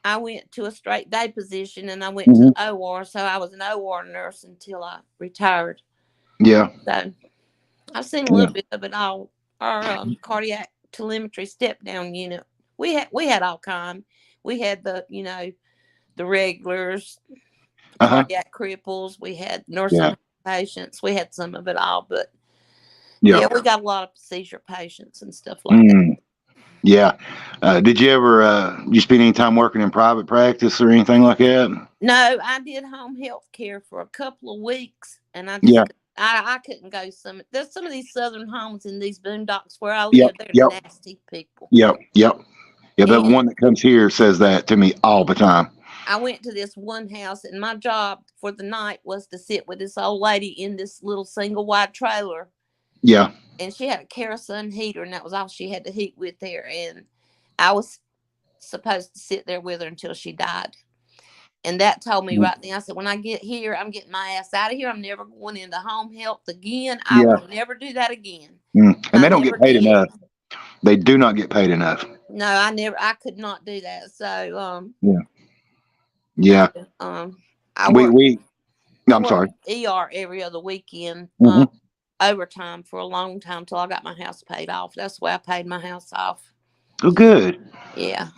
D: I went to a straight day position, and I went to the OR. So I was an OR nurse until I retired.
A: Yeah.
D: So I've seen a little bit of it all. Our cardiac telemetry step down unit, we had all kind. We had the regulars, cardiac cripples. We had nursing patients. We had some of it all, but we got a lot of seizure patients and stuff like that.
A: Yeah. Did you ever you spend any time working in private practice or anything like that?
D: No, I did home health care for a couple of weeks, and I couldn't go there's some of these southern homes in these boondocks where I live. They're nasty people. Yep.
A: Yeah, the one that comes here says that to me all the time.
D: I went to this one house, and my job for the night was to sit with this old lady in this little single wide trailer.
A: Yeah.
D: And she had a kerosene heater, and that was all she had to heat with there. And I was supposed to sit there with her until she died. And that told me right then, I said, when I get here, I'm getting my ass out of here. I'm never going into home health again. I will never do that again.
A: And they don't get paid enough. They do not get paid enough.
D: No, I could not do that. So,
A: yeah.
D: I work.
A: I'm sorry.
D: ER every other weekend, overtime for a long time till I got my house paid off. That's the way I paid my house off.
A: Oh, good.
D: Yeah.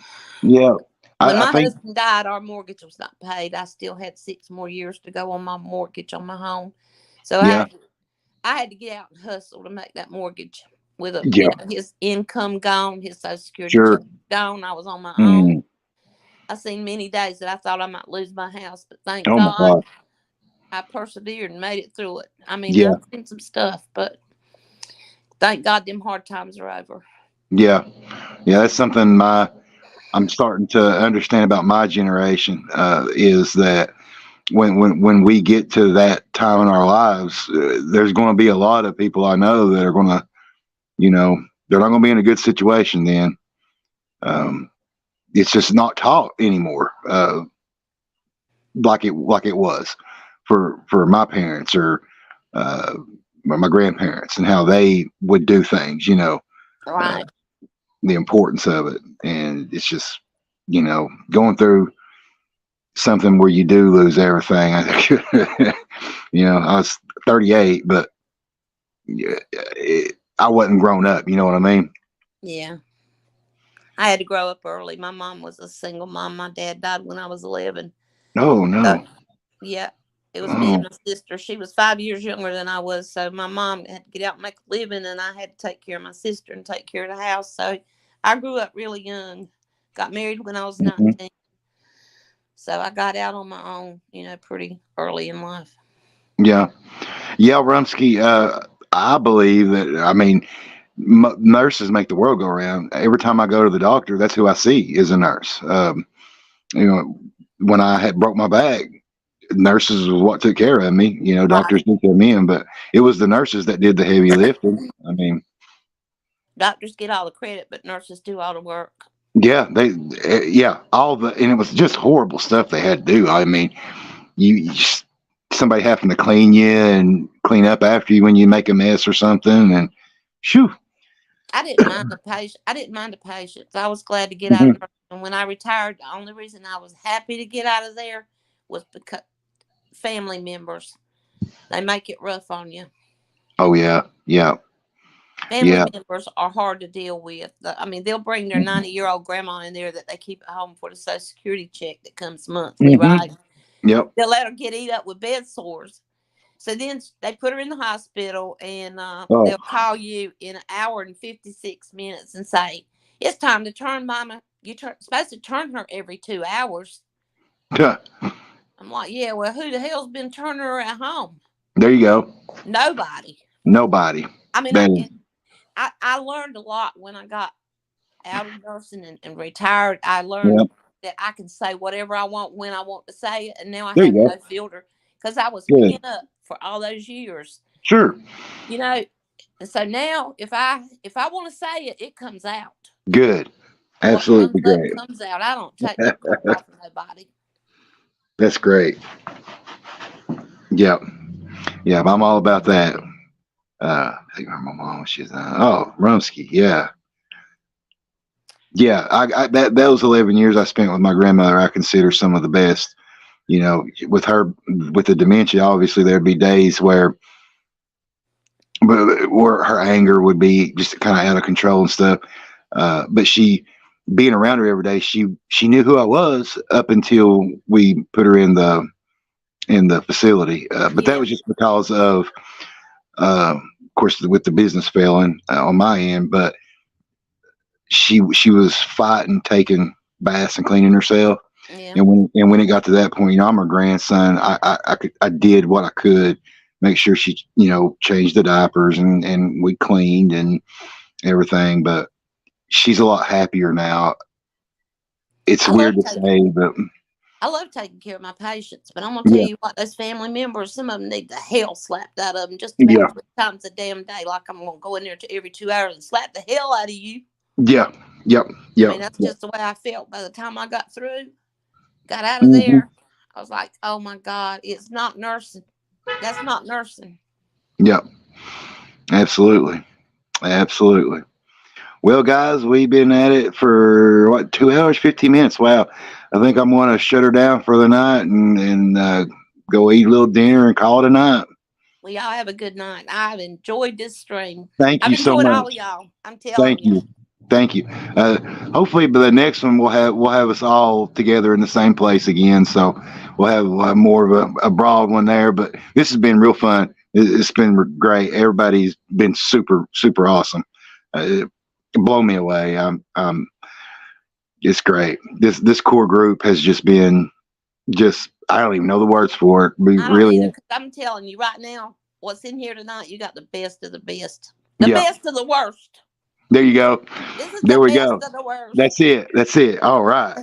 A: Yeah.
D: When my husband died, our mortgage was not paid. I still had 6 more years to go on my mortgage on my home. So I had to get out and hustle to make that mortgage with his income gone, his Social Security check gone. I was on my own. I seen many days that I thought I might lose my house, but thank God I persevered and made it through it. I mean, I've seen some stuff, but thank God them hard times are over.
A: Yeah. Yeah. That's something I'm starting to understand about my generation, is that when we get to that time in our lives, there's going to be a lot of people I know that are going to, they're not going to be in a good situation then. It's just not taught anymore, like it was for my parents or my grandparents, and how they would do things,
D: right.
A: The importance of it. And it's just, going through something where you do lose everything. I think, I was 38, but I wasn't grown up. You know what I mean?
D: Yeah. I had to grow up early. My mom was a single mom. My dad died when I was 11.
A: Oh, no.
D: Yeah. It was me and my sister. She was 5 years younger than I was. So my mom had to get out and make a living, and I had to take care of my sister and take care of the house. So I grew up really young. Got married when I was 19. So I got out on my own, pretty early in life.
A: Yeah. Yeah, Rumsky, I believe that, nurses make the world go around. Every time I go to the doctor, that's who I see is a nurse. When I had broke my back, nurses was what took care of me. Doctors took care of me, but it was the nurses that did the heavy lifting.
D: Doctors get all the credit, but nurses do all the work.
A: Yeah, and it was just horrible stuff they had to do. Somebody having to clean you and clean up after you when you make a mess or something, and shoo.
D: I didn't mind the patients. I was glad to get out of there. And when I retired, the only reason I was happy to get out of there was because family members, they make it rough on you.
A: Oh yeah.
D: Family members are hard to deal with. They'll bring their 90-year-old grandma in there that they keep at home for the Social Security check that comes monthly, right?
A: Yep.
D: They'll let her get eat up with bed sores. So then they put her in the hospital, and they'll call you in an hour and 56 minutes and say, "It's time to turn Mama. You're supposed to turn her every 2 hours." I'm like, yeah, well, who the hell's been turning her at home?
A: There you go.
D: Nobody. I learned a lot when I got out of nursing and retired. I learned that I can say whatever I want when I want to say it, and now I have no filter because I was pent up for all those years.
A: Sure.
D: And so now if I want to say it, it comes out.
A: Good. Absolutely great.
D: It comes out. I don't take no crap off of nobody.
A: That's great. Yep. Yeah, I'm all about that. I think my mom, she's Rumsky. Yeah. I those 11 years I spent with my grandmother, I consider some of the best. With her, with the dementia, obviously there'd be days where her anger would be just kind of out of control and stuff. But being around her every day, she knew who I was up until we put her in the facility. But that was just because of course, with the business failing on my end, but she was fighting, taking baths and cleaning herself. Yeah. And when it got to that point, I'm her grandson. I did what I could, make sure she, changed the diapers and we cleaned and everything. But she's a lot happier now. It's weird to say, but
D: I love taking care of my patients. But I'm gonna tell you what, those family members, some of them need the hell slapped out of them just about 3 times a damn day. Like I'm gonna go in there every 2 hours and slap the hell out of you.
A: Yeah. Yep.
D: That's just the way I felt by the time I got out of there. I was like, oh my God, it's not nursing. That's not nursing.
A: Yep. Absolutely. Well, guys, we've been at it for what, 2 hours, 15 minutes. Wow. I think I'm going to shut her down for the night and go eat a little dinner and call it a night.
D: Well, y'all have a good night. I've enjoyed this stream.
A: Thank you so much.
D: I've enjoyed all y'all. I'm telling you.
A: Thank you. Hopefully, by the next one, we'll have us all together in the same place again. So we'll have more of a broad one there. But this has been real fun. It's been great. Everybody's been super, super awesome. Blow me away. It's great. This core group has just been I don't even know the words for it. We really.
D: I'm telling you right now, what's in here tonight, you got the best of the best. Best of the worst.
A: There you go. There we go.
D: The
A: That's it. All right.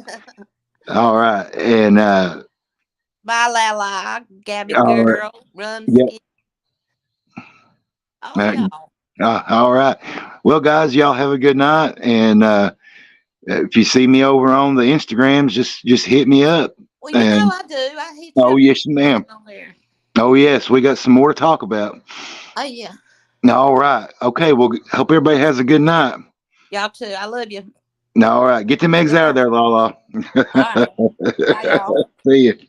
A: All right. And
D: bye, Lala, Gabby girl, run.
A: Yep.
D: Oh,
A: all right. Well, guys, y'all have a good night. And if you see me over on the Instagrams, just hit me up.
D: Well, you know I do. I hit
A: you. Oh, yes, ma'am. Oh, yes. We got some more to talk about.
D: Oh, yeah.
A: All right. Okay. Well, hope everybody has a good night.
D: Y'all too. I love you.
A: All right. Get them eggs out of there, Lala.
D: All right. Bye, y'all.
A: See you.